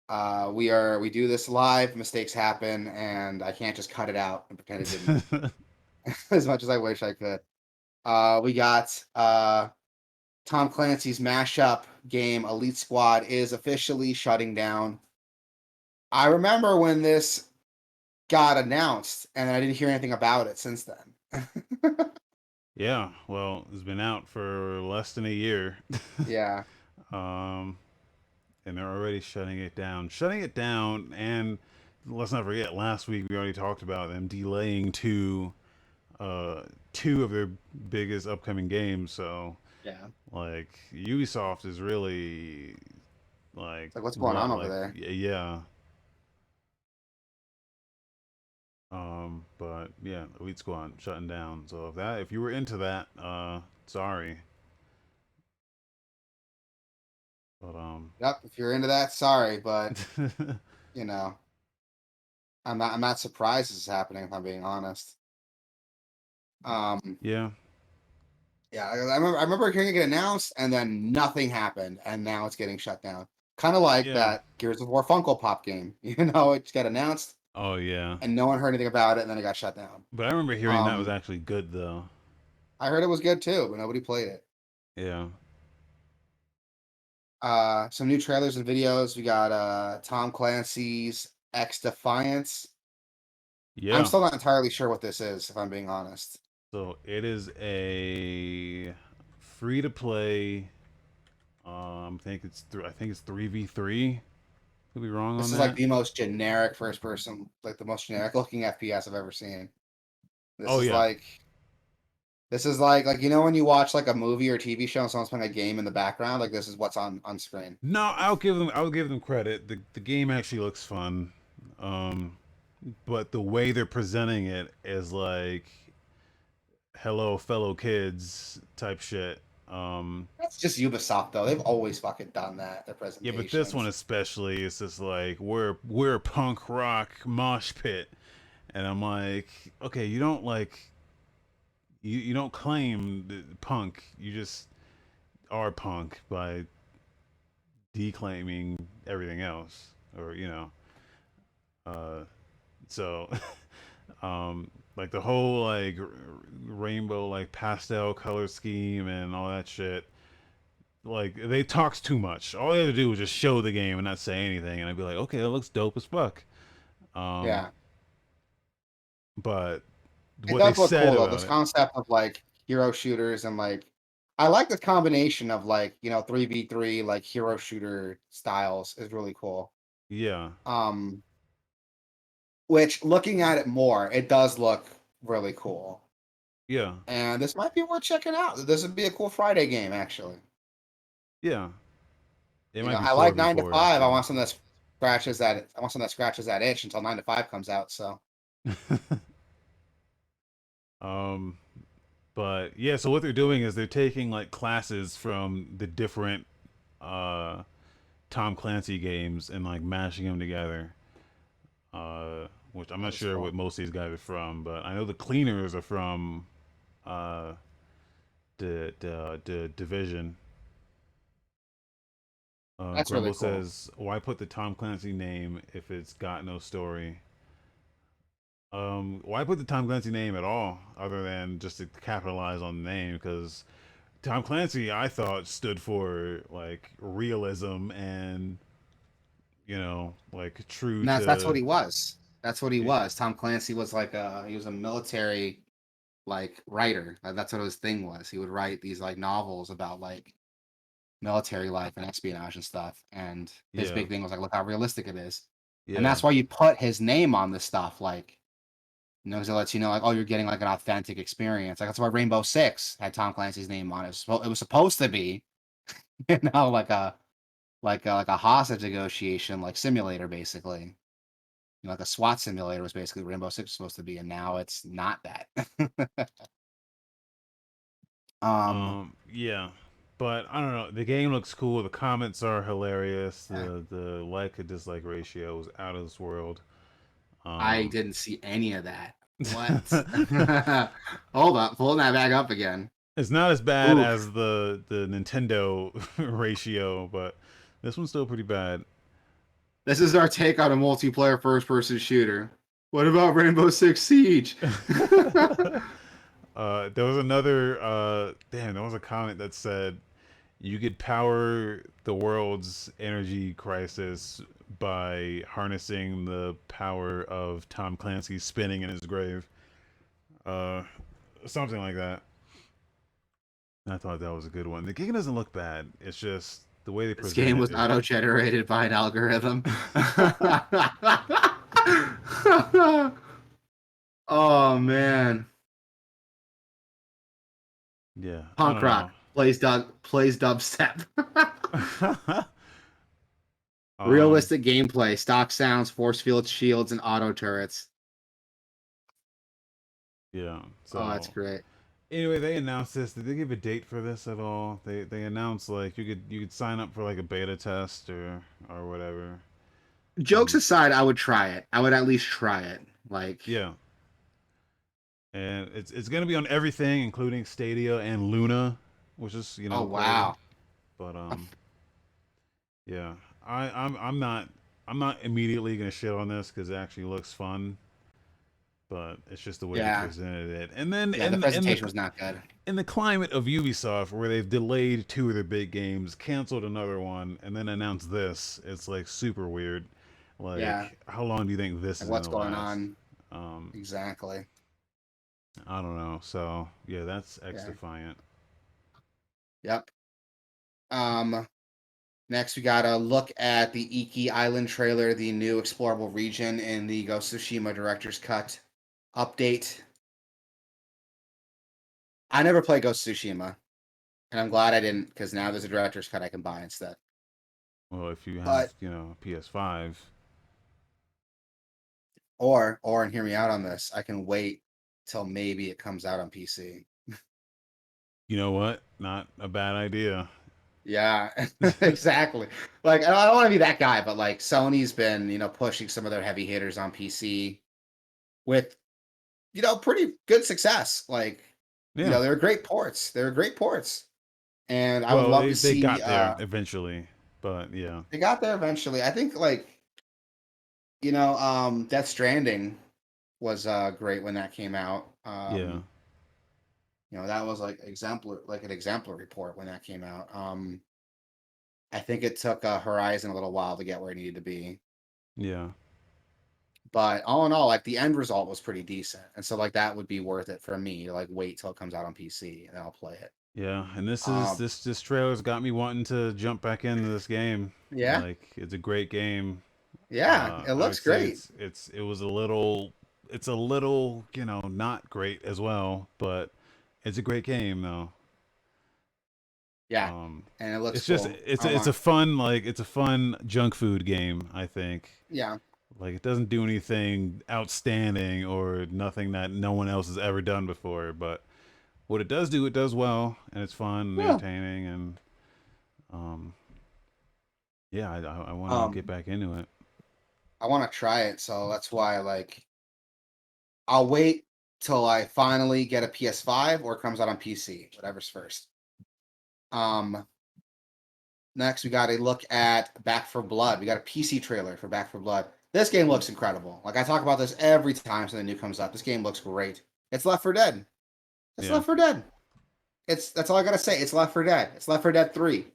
We do this live, mistakes happen, and I can't just cut it out and pretend it didn't as much as I wish I could. We got Tom Clancy's mashup game Elite Squad is officially shutting down. I remember when this got announced, and I didn't hear anything about it since then. Yeah, well, it's been out for less than a year. Yeah, um, and they're already shutting it down. Shutting it down, and let's not forget, last week we already talked about them delaying uh, two of their biggest upcoming games. So, yeah. like, Ubisoft is really like It's like, what's going what, on over like, there? yeah. But yeah, Elite Squad shutting down. So if you were into that, sorry. But Yep. If you're into that, sorry, but you know, I'm not surprised this is happening. If I'm being honest. Um, yeah, yeah, I remember hearing it get announced, and then nothing happened, and now it's getting shut down. Kind of like yeah. that Gears of War Funko Pop game. It got announced, Oh yeah. and no one heard anything about it, and then it got shut down. But I remember hearing that was Um, actually good though. I heard it was good too, but nobody played it. Yeah. Some new trailers and videos. We got Tom Clancy's X Defiance. I'm Yeah. still not entirely sure what this is, if I'm being honest. So it is a free to play. I think it's 3v3. Could be wrong This on is like that. the most generic first person, like the most generic looking FPS I've ever seen. This Oh is yeah. like this is like when you watch like a movie or TV show and someone's playing a game in the background, like this is what's on screen. No, I'll give them credit. The game actually looks fun. Um, but the way they're presenting it is like hello fellow kids type shit. That's just Ubisoft though. They've always fucking done that. Their Yeah, but this one presentations. especially is just like we're a punk rock mosh pit, and I'm like, okay, you don't like you don't claim punk, you just are punk by declaiming everything else, or uh, so like the whole like rainbow like pastel color scheme and all that shit. Like they talks too much. All they had to do was just show the game and not say anything, and I'd be like, okay, that looks dope as fuck. Um, Yeah. but It what they does look said cool though. about This it, concept of like hero shooters and like I like the combination of like, 3v3 like hero shooter styles is really cool. yeah, Um which looking at it more, it does look really cool. yeah, And this might be worth checking out. This would be a cool Friday game actually. yeah, it might be I four like v 9 to four 5. actually. I want something that scratches that itch until 9 to 5 comes out, so um, but yeah, so what they're doing is they're taking like classes from the different uh Tom Clancy games and like mashing them together. Which I'm that not is sure what cool. most of these guys are from, but I know the cleaners are from uh the division. That's really Grumble cool. says, "Why put the Tom Clancy name if it's got no story?" Why put the Tom Clancy name at all, other than just to capitalize on the name? Because Tom Clancy, I thought, stood for like realism and like true And that's what to he was. That's what he was. Tom Clancy was like he was a military like writer. That's what his thing was. He would write these like novels about like military life and espionage and stuff. And his yeah, big thing was like, look how realistic it is. And yeah, that's why you put his name on this stuff, like, because it lets you know, like, oh, you're getting like an authentic experience. Like that's why Rainbow Six had Tom Clancy's name on it. It was supposed to be, like a hostage negotiation, like simulator, basically. Like a SWAT simulator was basically Rainbow Six was supposed to be, and now it's not that. um, yeah. But I don't know. The game looks cool. The comments are hilarious. eh, The like to dislike ratio is out of this world. I Um, didn't see any of that. What? Hold up, pulling that back up again. It's not as bad as Oof. the Nintendo ratio, but this one's still pretty bad. This is our take on a multiplayer first-person shooter. What about Rainbow Six Siege? There was another damn, there was a comment that said you could power the world's energy crisis by harnessing the power of Tom Clancy spinning in his grave. Uh, Something like that. I thought that was a good one. The game doesn't look bad. It's just the way they This present game it was is. auto-generated by an algorithm. Oh man. Yeah, I Punk don't know. rock plays dubstep. um, Realistic gameplay, stock sounds, force field shields, and auto turrets. yeah. Oh, that's So great. anyway, they announced this. Did they give a date for this at all? They announced like you could sign up for like a beta test or whatever. Jokes And aside, I would try it. I would at least try it. Like, yeah, and it's gonna be on everything, including Stadia and Luna, which is oh cool. wow. But yeah, I'm not immediately gonna shit on this because it actually looks fun. But it's just the way they Yeah. presented it, and then Yeah, the presentation was not good. in the climate of Ubisoft, where they've delayed two of their big games, canceled another one, and then announced this, it's like super weird. Yeah. Like, how long do you think this Like is what's gonna going last? on? Um, Exactly. I don't know. So yeah, that's X Yeah. Defiant. Yep. Um Next we gotta look at the Iki Island trailer, the new explorable region in the Ghost of Tsushima Director's Cut update. I never played Ghost of Tsushima, and I'm glad I didn't because now there's a Director's Cut I can buy instead. Well, if you have But PS5, and hear me out on this, I can wait till maybe it comes out on PC. you know what? Not a bad idea. Yeah, exactly. Like I don't want to be that guy, but like Sony's been, pushing some of their heavy hitters on PC with, pretty good success. Like, Yeah. they're great ports. They're great ports. And I would Well, love to they see got there eventually, but yeah, they got there eventually. I think like, Death Stranding was great when that came out. yeah, That was like an exemplar report when that came out. I think it took Horizon a little while to get where it needed to be. yeah. But all in all, like the end result was pretty decent. And so like that would be worth it for me to like wait till it comes out on PC and then I'll play it. Yeah, and this is Um this trailer's got me wanting to jump back into this game. yeah. Like, it's a great game. Yeah, it I would looks say great. it was a little it's a little, not great as well, but it's a great game though. Yeah. Um And it looks it's just cool. it's a fun, like, it's a fun junk food game, I think. Yeah. Like, it doesn't do anything outstanding or nothing that no one else has ever done before, but what it does do, it does well, and it's fun and Yeah. entertaining, and um, yeah, I want to get Um back into it. I want to try it, so that's why like I'll wait till I finally get a PS5 or it comes out on PC, whatever's first. Um Next we got to look at Back for Blood. We got a PC trailer for Back for Blood. This game looks incredible. Like I talk about this every time something new comes up. This game looks great. It's Left 4 Dead. It's Yeah, Left 4 Dead. That's all I gotta say. It's Left 4 Dead. It's Left 4 Dead 3.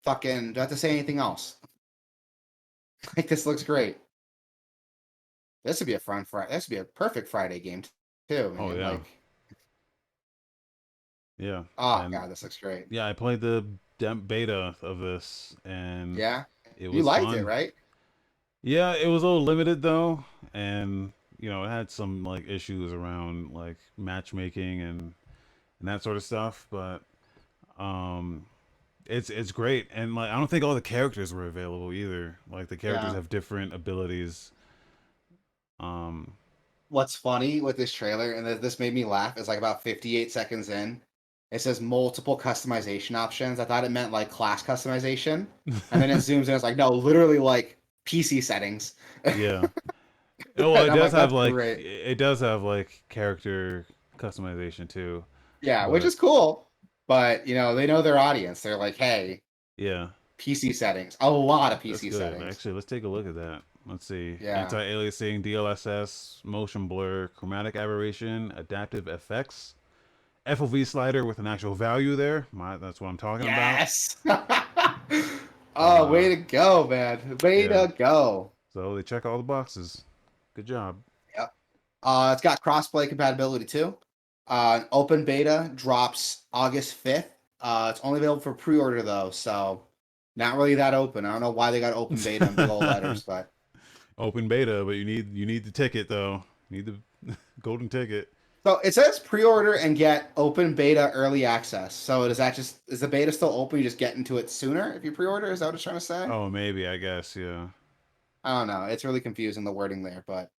Fucking don't have to say anything else. Like this looks great. This would be a fun Friday. This would be a perfect Friday game too, oh man. yeah, Like, yeah, oh and god, this looks great. yeah, I played the beta of this, and Yeah, it you was liked it, fun. right? Yeah, it was a little limited though, and it had some like issues around like matchmaking and that sort of stuff, but um it's great, and like I don't think all the characters were available either. Like, the characters Yeah. have different abilities. Um, What's funny with this trailer, and this made me laugh, is like about 58 seconds in, it says multiple customization options. I thought it meant like class customization, and then it zooms in. It's like no, literally like PC settings. yeah. Oh, well, And I'm like, that's great. it does have like character customization too, Yeah, which but is cool. But they know their audience. They're like, hey, Yeah, PC settings, a lot of that's PC good. settings. Actually, let's take a look at that. Let's see. Yeah. Anti-aliasing, DLSS, motion blur, chromatic aberration, adaptive effects, FOV slider with an actual value there. That's what I'm talking about. Yes. Oh, Uh, way to go, man. Way yeah. to go. So they check all the boxes. Good job. Yep. It's got crossplay compatibility too. Open beta drops August 5th. It's only available for pre-order though, so not really that open. I don't know why they got open beta in big old letters, but Open beta, but you need the ticket though. You need the golden ticket. so it says pre-order and get open beta early access. So is the beta still open? You just get into it sooner if you pre-order? Is that what it's trying to say? Oh, maybe I guess yeah. I don't know. It's really confusing the wording there, but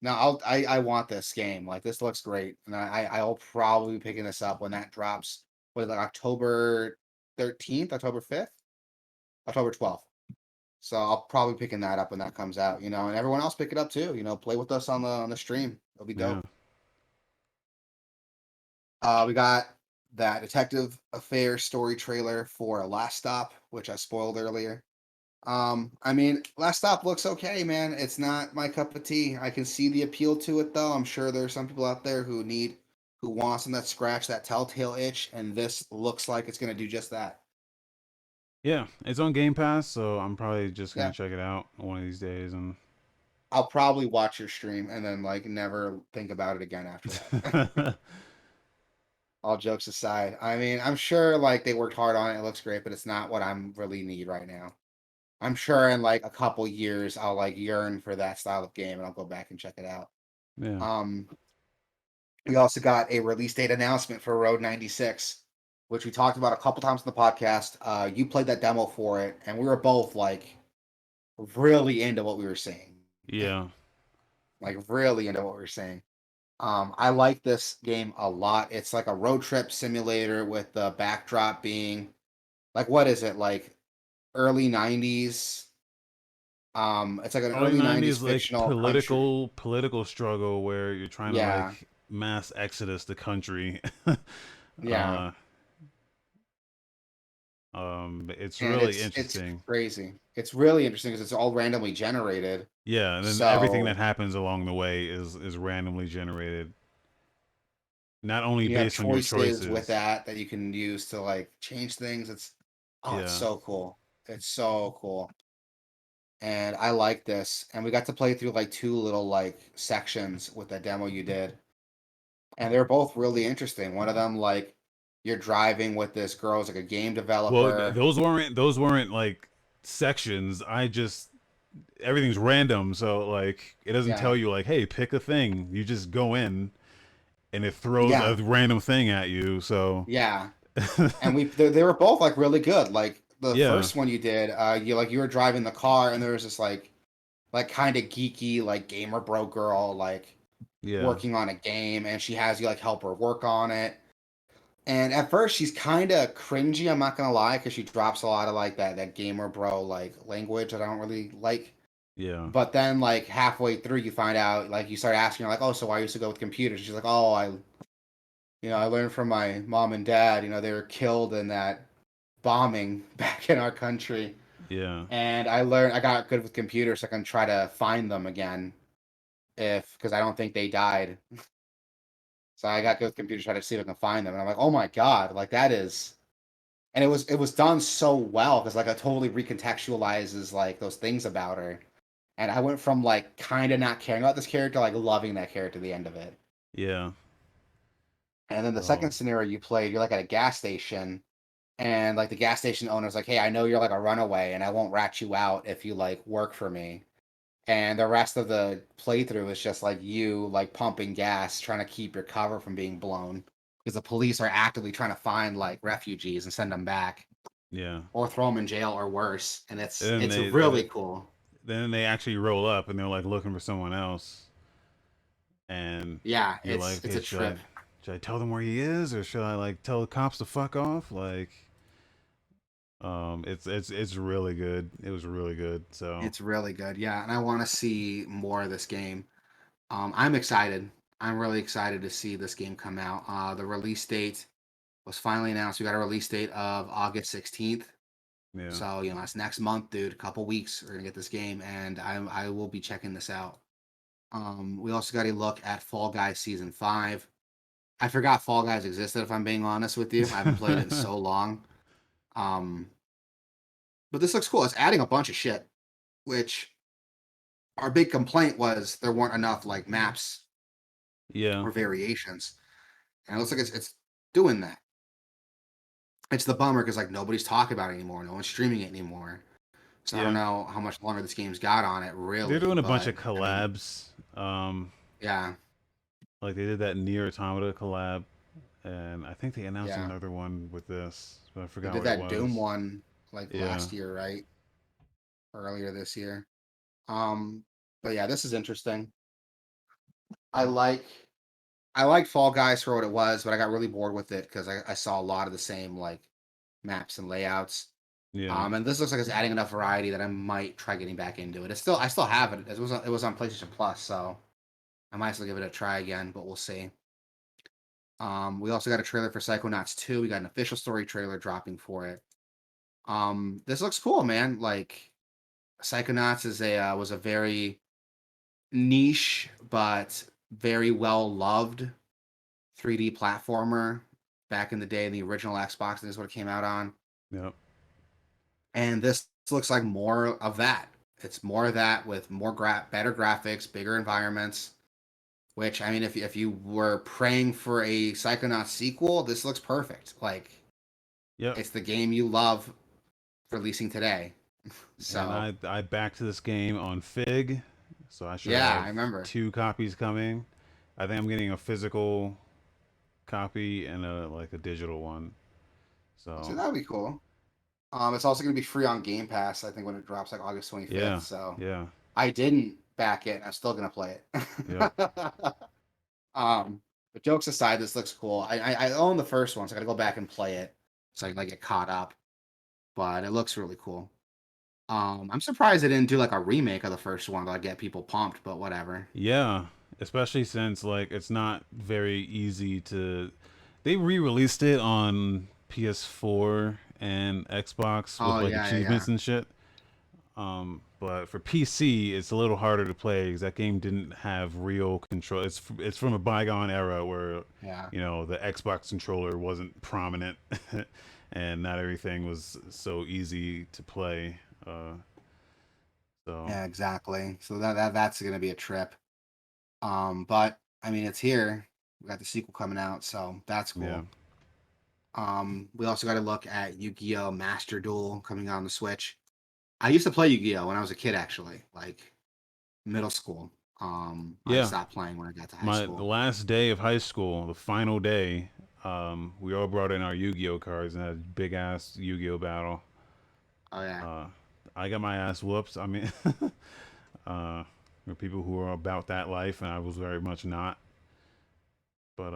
no, I want this game. Like this looks great, and I'll probably be picking this up when that drops. What is it, like October 13th, October 5th, October 12th. So I'll probably be picking that up when that comes out. And everyone else pick it up too. Play with us on the stream. It'll be Yeah. dope. We got that Detective Affair story trailer for Last Stop, which I spoiled earlier. I mean, Last Stop looks okay, man. It's not my cup of tea. I can see the appeal to it though. I'm sure there's some people out there who want some that scratch that telltale itch, and this looks like it's gonna do just that. Yeah, it's on Game Pass, so I'm probably just gonna Yeah. check it out one of these days. And I'll probably watch your stream and then like never think about it again after that. All jokes aside. I mean, I'm sure like they worked hard on it. It looks great, but it's not what I'm really need right now. I'm sure in like a couple years I'll like yearn for that style of game and I'll go back and check it out. yeah. Um We also got a release date announcement for Road 96, which we talked about a couple times in the podcast. You played that demo for it, and we were both like really into what we were seeing. Yeah. Like really into what we were seeing. I like this game a lot. It's like a road trip simulator with the backdrop being like what is it? Like early 90s. It's like an Early early 90s '90s like fictional country. political struggle where you're trying to Yeah. like mass exodus the country. Yeah. uh, it's And really it's interesting. crazy. It's really interesting because it's all randomly generated. Yeah, and then everything that So happens along the way is randomly generated, not only you have based on your choices with choices. that you can use to like change things. It's Yeah. so cool. It's so cool. And I like this. And we got to play through like two little like sections with the demo you did. And they're both really interesting. One of them like you're driving with this girl who's like a game Well, developer. those weren't like sections. I just everything's random, so like it doesn't Yeah. tell you like, hey, pick a thing. You just go in and it throws a Yeah. random thing at you. So Yeah. And they were both like really good. Like the yeah, first one you did, you were driving the car and there was this like kind of geeky like gamer bro girl like yeah, working on a game and she has you like help her work on it. And at first she's kind of cringy, I'm not gonna lie, because she drops a lot of like that gamer bro like language that I don't really like. yeah, But then like halfway through you find out like you start asking her like, oh, so I used to go with computers. She's like, oh, I learned from my mom and dad, they were killed in that bombing back in our country. yeah, And I got good with computers, so I can try to find them again if because I don't think they died. So I got good with computers, try to see if I can find them. And I'm like, oh my god, like that is, and it was done so well because like it totally recontextualizes like those things about her. And I went from like kind of not caring about this character, like loving that character at the end of it. yeah. And then the second Oh, scenario you played, you're like at a gas station, and like the gas station owner's like, hey, I know you're like a runaway, and I won't rat you out if you like work for me. And the rest of the playthrough is just like you like pumping gas, trying to keep your cover from being blown because the police are actively trying to find like refugees and send them back yeah. or throw them in jail or worse. And And it's really cool. then they actually roll up and they're like looking for someone else, and Yeah, you're like, it's okay, a trip. should I tell them where he is, or should I like tell the cops to fuck off? Like, it's really good. It was really good. So It's really good. Yeah, and I want to see more of this game. I'm excited. I'm really excited to see this game come out. The release date was finally announced. We got a release date of August 16th. Yeah. So, that's next month, dude. A couple weeks, we're gonna get this game, and I will be checking this out. We also got a look at Fall Guys Season 5. I forgot Fall Guys existed, if I'm being honest with you. I haven't played it in so long. Um, but this looks cool. It's adding a bunch of shit, which our big complaint was there weren't enough like maps Yeah. or variations. And it looks like it's doing that. It's the bummer because like nobody's talking about it anymore. No one's streaming it anymore. So I don't Yeah. know how much longer this game's got on it, They're really. doing a bunch But of I mean, collabs. yeah, Like they did that Near Automata collab, and I think they announced yeah. another one with this, but I They forgot did what it that Doom was. one like Yeah. last year, right? Earlier this year. Um, but yeah, this is interesting. I like I like Fall Guys for what it was, but I got really bored with it because I saw a lot of the same like maps and layouts. Yeah. And this looks like it's adding enough variety that I might try getting back into it. I still have it. It was on PlayStation Plus, so I might still give it a try again, but we'll see. We also got a trailer for Psychonauts 2. We got an official story trailer dropping for it. This looks cool, man. Like Psychonauts was a very niche but very well loved 3D platformer back in the day in the original Xbox. This is what it came out on. Yep. And this looks like more of that. It's more of that with better graphics, bigger environments. Which I mean, if you were praying for a Psychonauts sequel, this looks perfect. Like Yep. it's the game you love releasing today. And So I backed this game on Fig, so I should yeah, I have remember. 2 copies coming. I think I'm getting a physical copy and a digital one. So So that would be cool. It's also going to be free on Game Pass. I think when it drops like August 25th. yeah, So yeah, I didn't back it. I'm still going to play yep, it. um, but jokes aside, this looks cool. I own the first one, so I got to go back and play it so I can like get caught up. But it looks really cool. I'm surprised they didn't do like a remake of the first one to like, get people pumped, but whatever. yeah. Especially since like it's not very easy to. They re-released it on PS4 and Xbox with Oh like yeah, yeah, yeah, achievements and shit. But for PC, it's a little harder to play because that game didn't have real control. It's from a bygone era where yeah, the Xbox controller wasn't prominent, and not everything was so easy to play. So yeah, exactly. So that's gonna be a trip. But I mean, it's here. We got the sequel coming out, so that's yeah, cool. We also got to look at Yu-Gi-Oh! Master Duel coming out on the Switch. I used to play Yu-Gi-Oh! When I was a kid, actually, like middle school. I yeah. stopped playing when I got to high The school. last day of high school, the final day, we all brought in our Yu-Gi-Oh cards and had a big ass Yu-Gi-Oh battle. Oh yeah, Uh, I got my ass whoops. I mean, there were people who were about that life, and I was very much not. But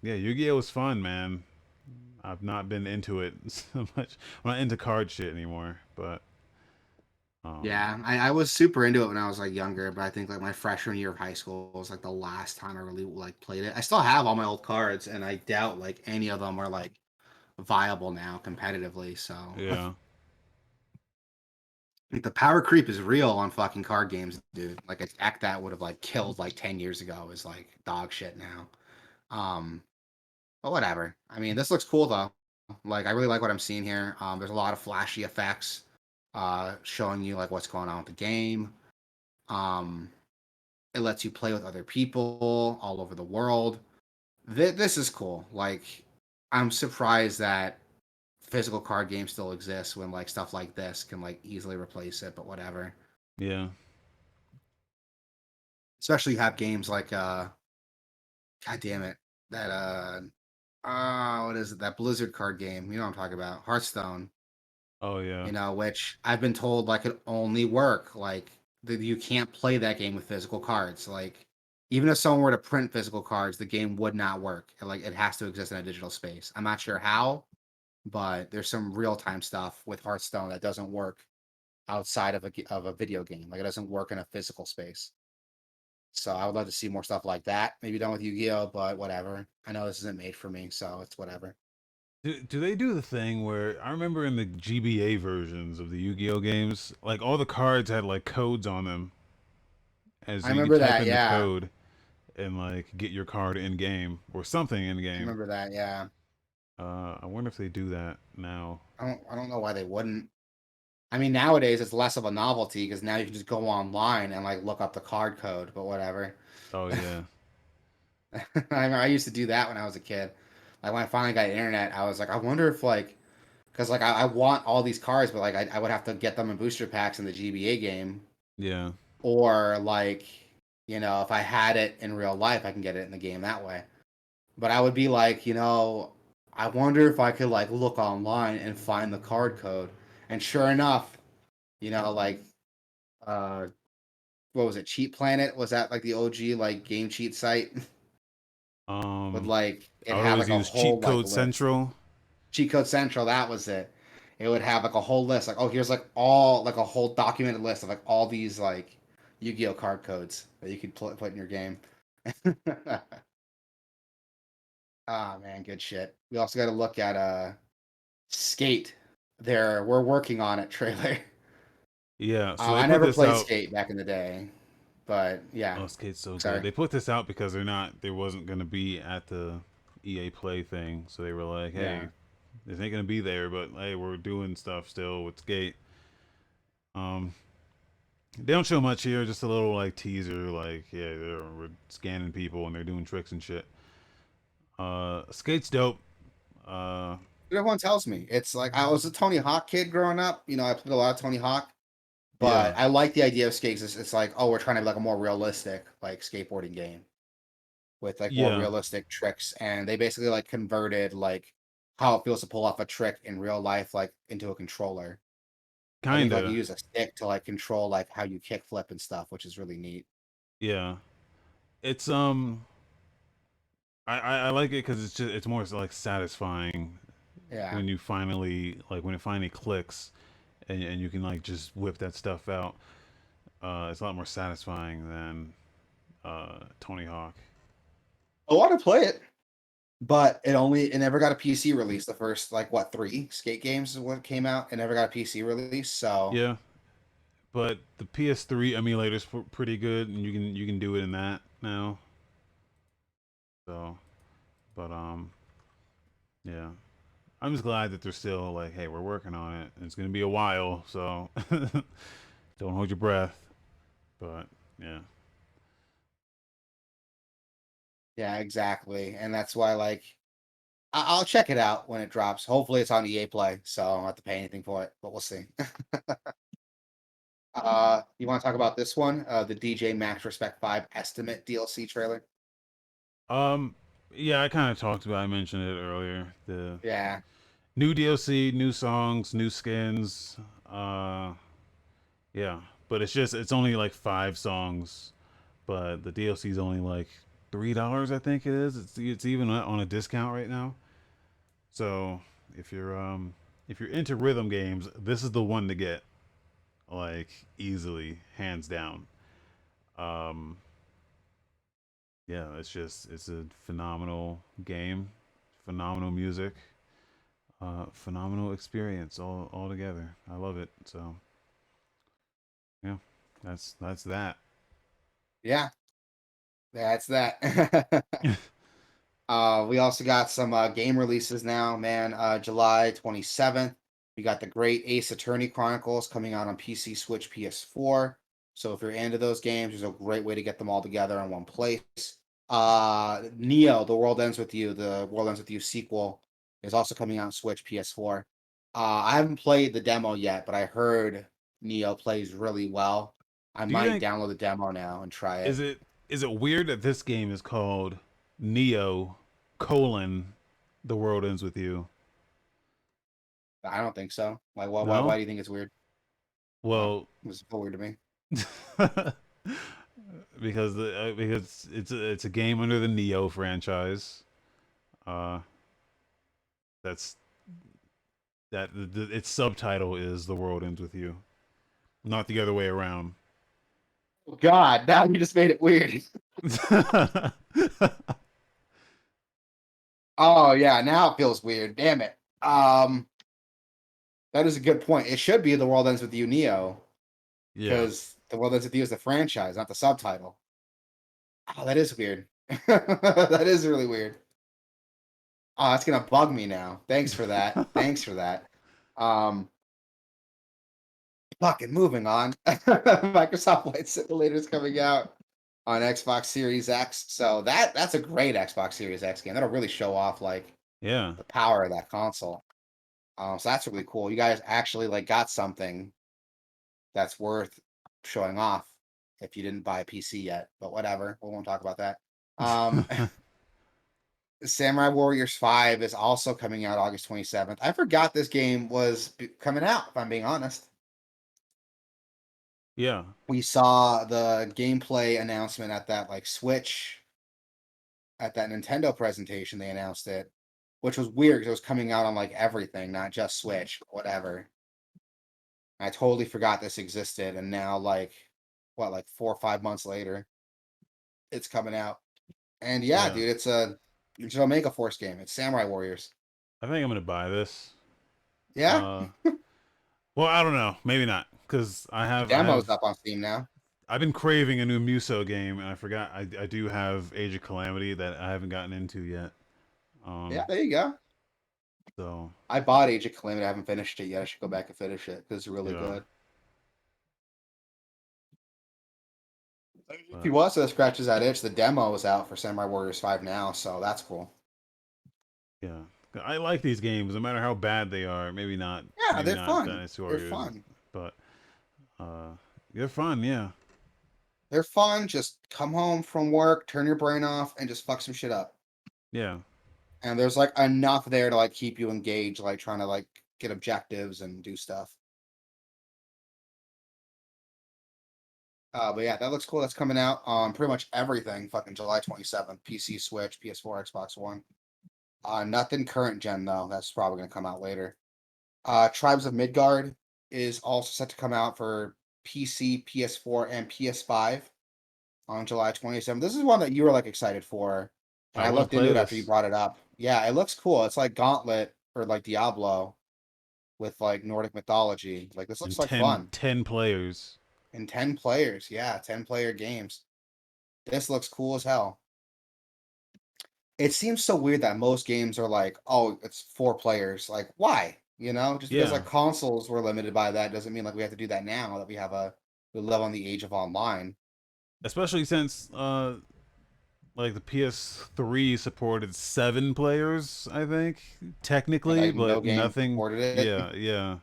yeah, Yu-Gi-Oh was fun, man. I've not been into it so much. I'm not into card shit anymore. But um, yeah. I was super into it when I was like younger, but I think like my freshman year of high school was like the last time I really like played it. I still have all my old cards, and I doubt like any of them are like viable now competitively. So yeah, like, the power creep is real on fucking card games, dude. Like a deck that would have like killed like 10 years ago is like dog shit now. Um, but whatever. I mean, this looks cool though. Like I really like what I'm seeing here. There's a lot of flashy effects, showing you like what's going on with the game. Um, it lets you play with other people all over the world. This is cool. Like I'm surprised that physical card games still exist when like stuff like this can like easily replace it. But whatever. yeah. Especially you have games like God damn it, that what is it? That Blizzard card game. You know what I'm talking about? Hearthstone. Oh yeah, Which I've been told like could only work like that you can't play that game with physical cards. Like even if someone were to print physical cards, the game would not work. Like it has to exist in a digital space. I'm not sure how, but there's some real time stuff with Hearthstone that doesn't work outside of a video game. Like it doesn't work in a physical space. So I would love to see more stuff like that. Maybe done with Yu-Gi-Oh, but whatever. I know this isn't made for me, so it's whatever. Do they do the thing where I remember in the GBA versions of the Yu-Gi-Oh games, like all the cards had like codes on them, and I so you could remember type that. in the Yeah, code and like get your card in game or something in I game. remember that. Yeah, I wonder if they do that now. I don't know why they wouldn't. I mean, nowadays it's less of a novelty because now you can just go online and like look up the card code. But whatever. Oh yeah, I used to do that when I was a kid. Like when I finally got internet, I was like, I wonder if like, because like I want all these cards, but like I would have to get them in booster packs in the GBA game, yeah. or like, if I had it in real life, I can get it in the game that way. But I would be like, I wonder if I could like look online and find the card code. And sure enough, like uh what was it? Cheat Planet? Was that like the OG like game cheat site? With like I it would had always like a use whole Cheat like Code list. Central. Cheat Code Central, that was it. It would have like a whole list, like, oh, here's like all like a whole documented list of like all these like Yu-Gi-Oh card codes that you could put in your game. Ah man, good shit. We also got to look at Skate. There, we're working on it trailer. Yeah, so they I put never this played out. Skate back in the day, but yeah. Oh, Skate's so good. Sorry. They put this out because there wasn't gonna be at the EA Play thing, so they were like, Yeah. hey, this ain't gonna be there, but hey, we're doing stuff still with Skate. Um, they don't show much here, just a little like teaser, like yeah, we're scanning people and they're doing tricks and shit. Skate's dope. Uh, Everyone tells me it's like I was a Tony Hawk kid growing up. I played a lot of Tony Hawk, but yeah, I like the idea of skates. It's like, oh, we're trying to be like a more realistic like skateboarding game with like more yeah, realistic tricks, and they basically like converted like how it feels to pull off a trick in real life like into a controller. I think like you kinda. use a stick to like control like how you kick flip and stuff, which is really neat. Yeah, it's I like it because it's more like satisfying Yeah. when you finally like when it finally clicks and you can like just whip that stuff out. It's a lot more satisfying than Tony Hawk. I want to play it, but it never got a PC release. The first like what three skate games is what came out. It never got a PC release, so Yeah, but the PS3 emulator's pretty good, and you can do it in that now. So, but yeah, I'm just glad that they're still like, hey, we're working on it. It's gonna be a while, so don't hold your breath. But yeah, yeah, exactly. And that's why like I'll check it out when it drops. Hopefully it's on EA Play, so I don't have to pay anything for it, but we'll see. You want to talk about this one? The DJ Max Respect 5 Estimate DLC trailer? um, yeah, I kind of talked about. I mentioned it earlier. The Yeah. new DLC, new songs, new skins. Uh, yeah, but it's only like 5 songs, but the DLC is only like $3. I think it is. It's even on a discount right now. So if you're into rhythm games, this is the one to get, like easily, hands down. Um, yeah, it's a phenomenal game, phenomenal music, phenomenal experience all together. I love it. So yeah, that's that. Yeah, that's that. We also got some game releases now, man. July 27th, we got the Great Ace Attorney Chronicles coming out on PC, Switch, PS4. So if you're into those games, there's a great way to get them all together in one place. Neo, The World Ends With You, the World Ends With You sequel is also coming out on Switch, PS4. I haven't played the demo yet, but I heard Neo plays really well. I Do you might think download the demo now and try is it. it weird that this game is called Neo colon The World Ends With You? I don't think so. Like, why No? do you think it's weird? No, Well, it's so weird to me. because it's a game under the Neo franchise. Uh, that's its subtitle is The World Ends With You, not the other way around. God, now you just made it weird. Oh yeah, now it feels weird. Damn it. That is a good point. It should be The World Ends with You, Neo, Yeah. because The World Ends with You is the franchise, not the subtitle. Oh, that is weird. That is really weird. Oh, that's gonna bug me now. Thanks for that. Thanks for that. Um, Fucking moving on. Microsoft Flight Simulator is coming out on Xbox Series X. So that's a great Xbox Series X game. That'll really show off like Yeah. the power of that console. So that's really cool. You guys actually like got something that's worth showing off if you didn't buy a PC yet. But whatever, we won't talk about that. Um, Samurai Warriors 5 is also coming out August 27th. I forgot this game was coming out, if I'm being honest. Yeah. We saw the gameplay announcement at that like Switch at that Nintendo presentation. They announced it, which was weird because it was coming out on like everything, not just Switch, whatever. I totally forgot this existed, and now like what, like 4 or 5 months later, it's coming out. And yeah, Yeah. dude, it's an Omega Force game. It's Samurai Warriors. I think I'm gonna buy this. Yeah, Uh, well, I don't know. Maybe not, because the demo's up on Steam now. I've been craving a new Muso game, and I forgot I do have Age of Calamity that I haven't gotten into yet. Yeah, Um, there you go. so I bought Age of Calamity. I haven't finished it yet. I should go back and finish it because it's really yeah, good. If he but wants to scratches that itch, the demo is out for Samurai Warriors 5 now, so that's cool. yeah, I like these games, no matter how bad they are. Yeah, Maybe they're not fun. Dynasty They're Warriors, fun. but uh, they're fun. Yeah, They're fun. Just come home from work, turn your brain off, and just fuck some shit up. yeah, And there's like enough there to like keep you engaged, like trying to like get objectives and do stuff. But yeah, that looks cool. That's coming out on pretty much everything. Fucking July 27th. PC, Switch, PS4, Xbox One. Nothing current gen though. That's probably gonna come out later. Tribes of Midgard is also set to come out for PC, PS4, and PS5 on July 27th. This is one that you were like excited for, and I I want to looked play into it after you this. brought it up. Yeah, it looks cool. It's like Gauntlet or like Diablo with like Nordic mythology. Like this And looks like fun. 10 players. And 10 players. Yeah, 10-player games. This looks cool as hell. It seems so weird that most games are like, oh, it's 4 players. Like, why? Just because Yeah, like consoles were limited by that doesn't mean like we have to do that now that we live on the age of online. especially since like the PS3 supported 7 players, I think, And technically, like no but game nothing. supported it. Yeah, yeah.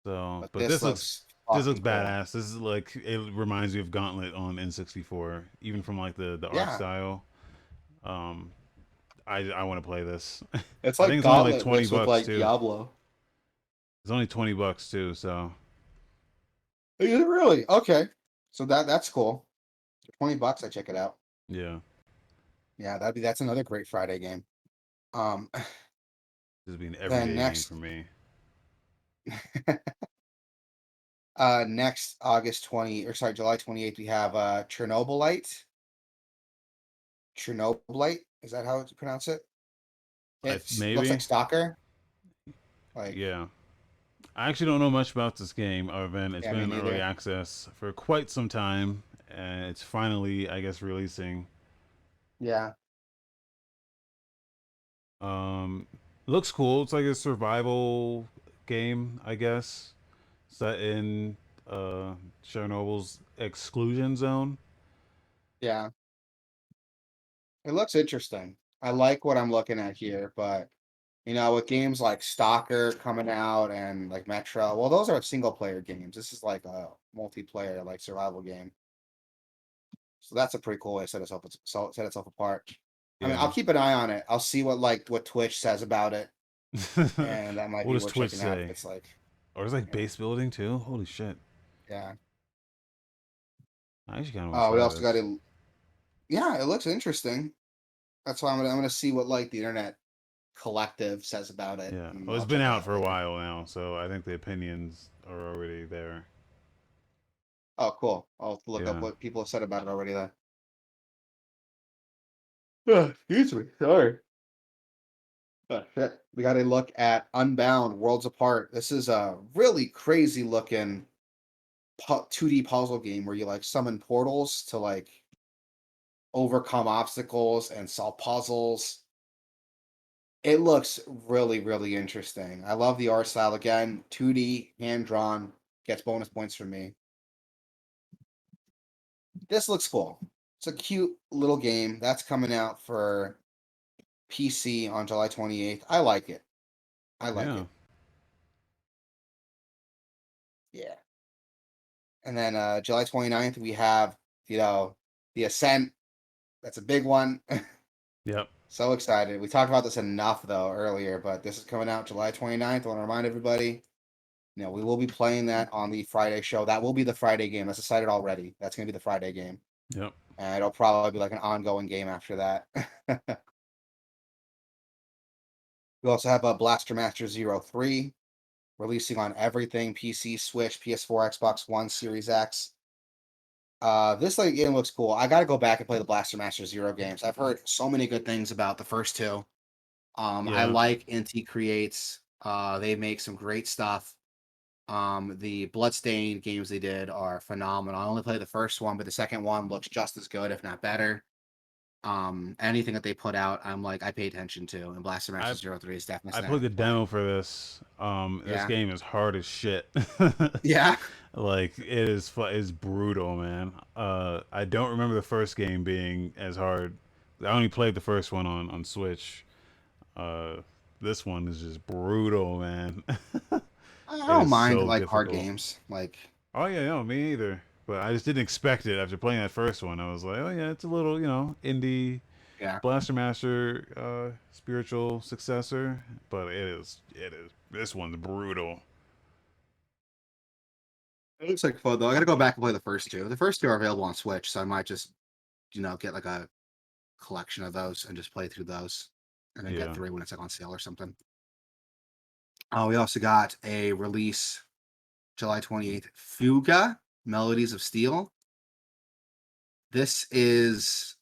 So, But but this looks this looks fucking cool. badass. This is like it reminds me of Gauntlet on N64, even from like the art Yeah. style. Um, I want to play this. It's I think like it's only like Gauntlet 20 mixed with bucks like too. Diablo. It's only 20 bucks too. So Is it really? Okay. So that's cool. For $20, I check it out. yeah, Yeah, that's another great Friday game. Um this would be an then everyday game for next me. next August 20 or sorry, July 28th, we have Chernobylite. Chernobylite, is that how to pronounce it? It looks like Maybe, Stalker. Like, yeah. I actually don't know much about this game other than it's yeah, been me in early neither. access for quite some time, and it's finally, I guess, releasing. Yeah. Um, looks cool. It's like a survival game, I guess, set in uh Chernobyl's exclusion zone. Yeah. It looks interesting. I like what I'm looking at here, but with games like Stalker coming out and like Metro, well, those are single player games. This is like a multiplayer, like survival game. So that's a pretty cool way to set itself apart. I mean, I'll Yeah. keep an eye on it. I'll see what Twitch says about it, and that might What be does worth Twitch checking out if say? it's like, Or is it like you know, base building too? Holy shit! yeah. I actually kind of want to We try also got this. a yeah. It looks interesting. That's why I'm gonna see what like the internet collective says about it, Yeah. and Well, it's I'll been check it out out for a later. while now, so I think the opinions are already there. Oh, cool. I'll look up Yeah. what people have said about it already then. Excuse me. Sorry. Shit. We got to look at Unbound Worlds Apart. This is a really crazy looking 2D puzzle game where you like summon portals to like overcome obstacles and solve puzzles. It looks really, really interesting. I love the art style again. 2D, hand drawn, gets bonus points from me. This looks cool. It's a cute little game that's coming out for PC on July 28th. I like it. I like Yeah. it. Yeah. And then July 29th, we have, The Ascent. That's a big one. Yep. So excited. We talked about this enough, though, earlier, but this is coming out July 29th. I want to remind everybody, we will be playing that on the Friday show. That will be the Friday game. That's decided already. That's going to be the Friday game. Yep. And it'll probably be like an ongoing game after that. We also have a Blaster Master Zero 3 releasing on everything PC, Switch, PS4, Xbox One, Series X. This like game looks cool. I gotta go back and play the Blaster Master Zero games. I've heard so many good things about the first two. I Yeah. like Inti Creates. They make some great stuff. The Bloodstained games they did are phenomenal. I only played the first one, but the second one looks just as good, if not better. Anything that they put out, I'm like, I pay attention to, and Blaster Master I Zero 3 is definitely I something I played have the to play. demo for this. This Yeah. game is hard as shit. Yeah. Like it is is brutal, man. I don't remember the first game being as hard. I only played the first one on Switch. Uh, this one is just brutal, man. I It don't is mind so like hard difficult. games. Like, Oh yeah, no, me either. But I just didn't expect it after playing that first one. I was like, oh yeah, it's a little, indie yeah. Blaster Master spiritual successor, but it is this one's brutal. It looks like fun though. I gotta go back and play the first two. The first two are available on Switch, so I might just, get like a collection of those and just play through those, and then get Yeah. three when it's like on sale or something. We also got a release July 28th, Fuga Melodies of Steel. This is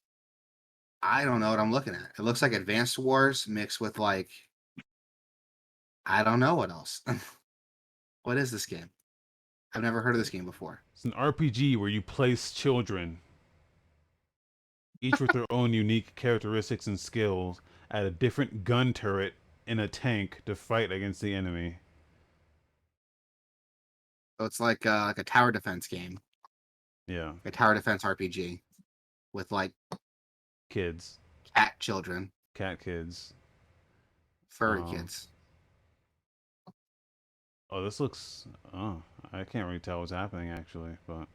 I don't know what I'm looking at. It looks like Advanced Wars mixed with like I don't know what else. What is this game? I've never heard of this game before. It's an RPG where you place children, each with their own unique characteristics and skills, at a different gun turret in a tank to fight against the enemy. So it's like a tower defense game, Yeah. a tower defense RPG with like Kids. cat children, Cat kids. furry Um kids. oh this looks I can't really tell what's happening actually, but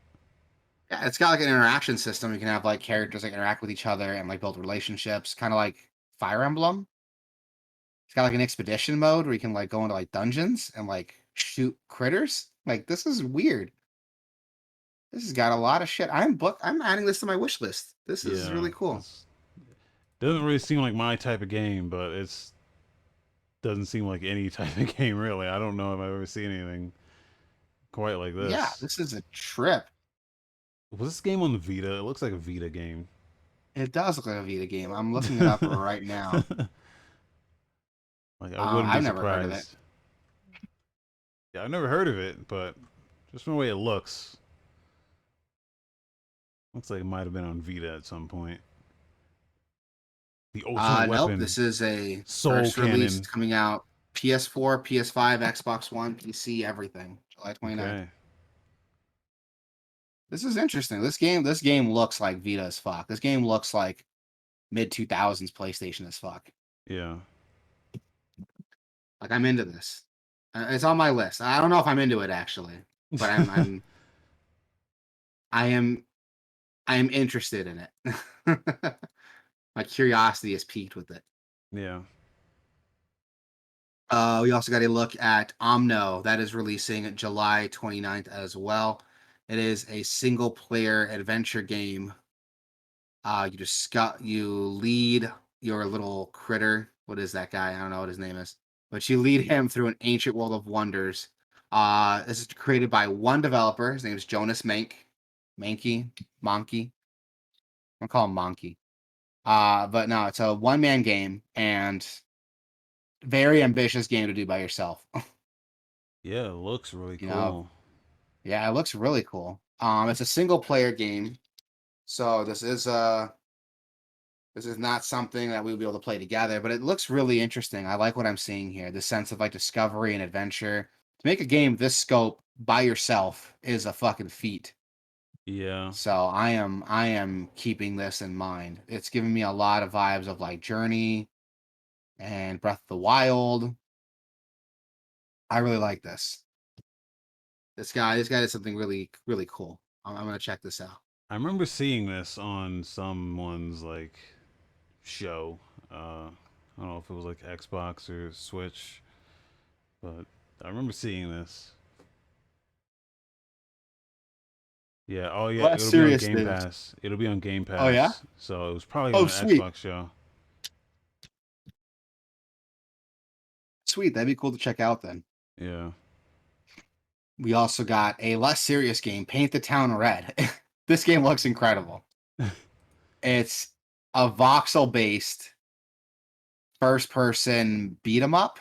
Yeah, it's got like an interaction system. You can have like characters that interact with each other and like build relationships, kind of like Fire Emblem. It's got like an expedition mode where you can like go into like dungeons and like shoot critters. Like this is weird. This has got a lot of shit. I'm adding this to my wish list. This is yeah, really cool. this doesn't really seem like my type of game, but it's doesn't seem like any type of game really. I don't know if I've ever seen anything quite like Yeah, this. this is a trip. Was this game on the Vita? It looks like a Vita game. It does look like a Vita game. I'm looking it up right now. Like I wouldn't be I've never heard of it. surprised. Yeah, I've never heard of it, but just from the way it looks like it might have been on Vita at some point. The ultimate Nope. weapon, This is a Soul first release. Cannon. It's coming out PS4, PS5, Xbox One, PC, everything. July 29th. Okay, This is interesting. This game looks like Vita as fuck. This game looks like mid 2000s PlayStation as fuck. yeah, Like I'm into this. It's on my list. I don't know if I'm into it actually, but I am I am interested in it. My curiosity is piqued with it. yeah. We also got a look at Omno that is releasing July 29th as well. It is a single player adventure game. You lead your little critter. What is that guy? I don't know what his name is, but you lead him through an ancient world of wonders. This is created by one developer. His name is Jonas Mank, Mankey, Monkey. I'm gonna call him Monkey. But no, it's a one-man game and very ambitious game to do by yourself. Yeah, it looks really You know, cool. yeah, it looks really cool. It's a single player game, so this is not something that we'll be able to play together, but it looks really interesting. I like what I'm seeing here. The sense of like discovery and adventure. To make a game this scope by yourself is a fucking feat. Yeah. So I am keeping this in mind. It's giving me a lot of vibes of like Journey and Breath of the Wild. I really like this. This guy did something really, really cool. I'm gonna check this out. I remember seeing this on someone's like show. I don't know if it was like Xbox or Switch, but I remember seeing this. Yeah. Oh yeah. Well, that's It'll be on serious Game news. Pass. It'll be on Game Oh yeah? Pass. So it was probably Oh on an sweet. Xbox show. Sweet. That'd be cool to check out then. Yeah. We also got a less serious game, Paint the Town Red. This game looks incredible. It's a voxel based first person beat 'em up,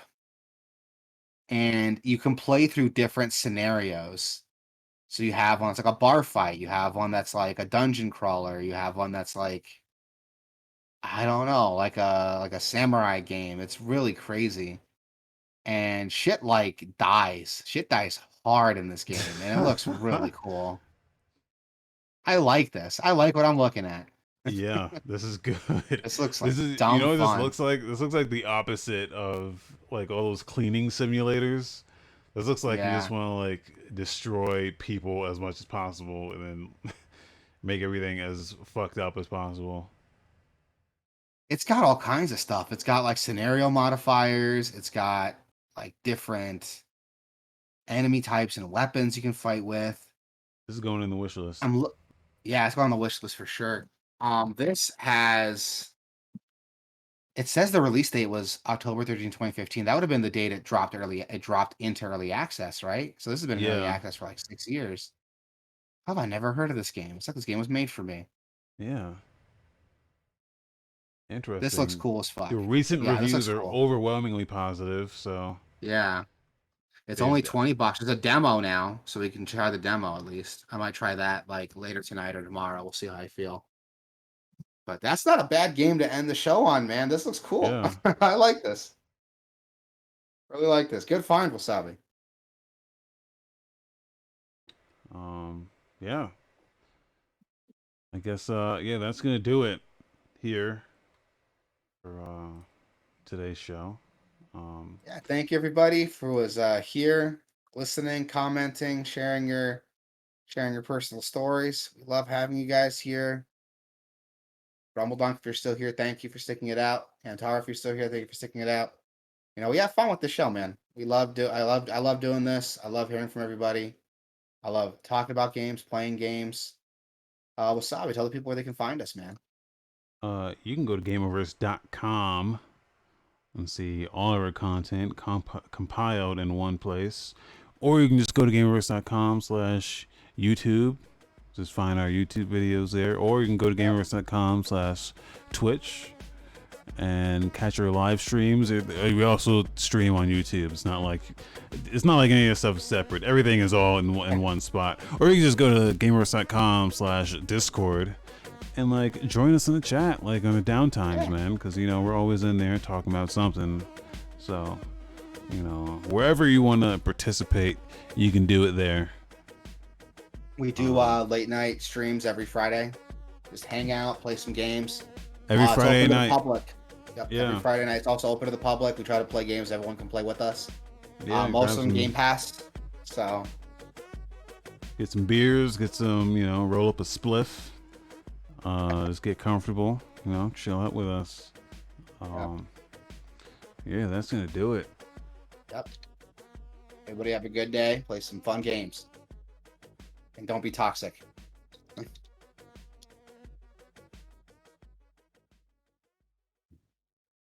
and you can play through different scenarios. So you have one that's like a bar fight, you have one that's like a dungeon crawler, you have one that's like I don't know, like a samurai game. It's really crazy. And shit like dies. Shit dies hard in this game, and it looks really cool. I like this. I like what I'm looking at. Yeah, this is good. This looks like This is, you dumb know what this fun. looks like? This looks like the opposite of like all those cleaning simulators. This looks like you just Yeah. want to like destroy people as much as possible and then make everything as fucked up as possible. It's got all kinds of stuff. It's got like scenario modifiers. It's got like different enemy types and weapons you can fight with. This is going in the wish list. I'm look Yeah, it's on the wish list for sure. This has it says the release date was October 13, 2015. That would have been the date it dropped into early access, right? So this has been in early Yeah, access for like 6 years. How have I never heard of this game? It's like this game was made for me. yeah, This looks interesting. cool as The fuck. recent Yeah, this reviews looks are cool. overwhelmingly positive, so Yeah. It's they've only $20. It's a demo now, so we can try the demo at least. I might try that like later tonight or tomorrow. We'll see how I feel. But that's not a bad game to end the show on, man. This looks cool. yeah. I like this. Really like this. Good find, Wasabi. Um, yeah. I guess yeah, that's gonna do it here for today's show. Um, Yeah, thank you everybody for was here, listening, commenting, sharing your personal stories. We love having you guys here. Rumbledunk, if you're still here, thank you for sticking it out. Antara, if you're still here, thank you for sticking it out. You know, we have fun with the show, man. I love doing this. I love hearing from everybody. I love talking about games, playing games. Wasabi, tell the people where they can find us, man. you can go to Gameoverse.com and see all of our content compiled in one place, or you can just go to Gameoverse.com/YouTube. Just find our YouTube videos there, or you can go to Yep. Gameoverse.com/Twitch and catch our live streams. We also stream on YouTube. It's not like any of this stuff is separate. Everything is all in one spot. Or you can just go to Gameoverse.com/Discord and like join us in the chat like on the downtimes, Yeah. man, because we're always in there talking about something. So wherever you want to participate, you can do it there. We do late night streams every Friday. Just hang out, play some games. Every It's Friday open to the night. public. Yep, Yeah. every Friday night. It's also open to the public. We try to play games everyone can play with us. Yeah, Most grab of them some, Game Pass. So get some beers, get some, roll up a spliff. Just get comfortable, chill out with us. yep, Yeah, that's gonna do it. yep. Everybody have a good day. Play some fun games. And don't be toxic.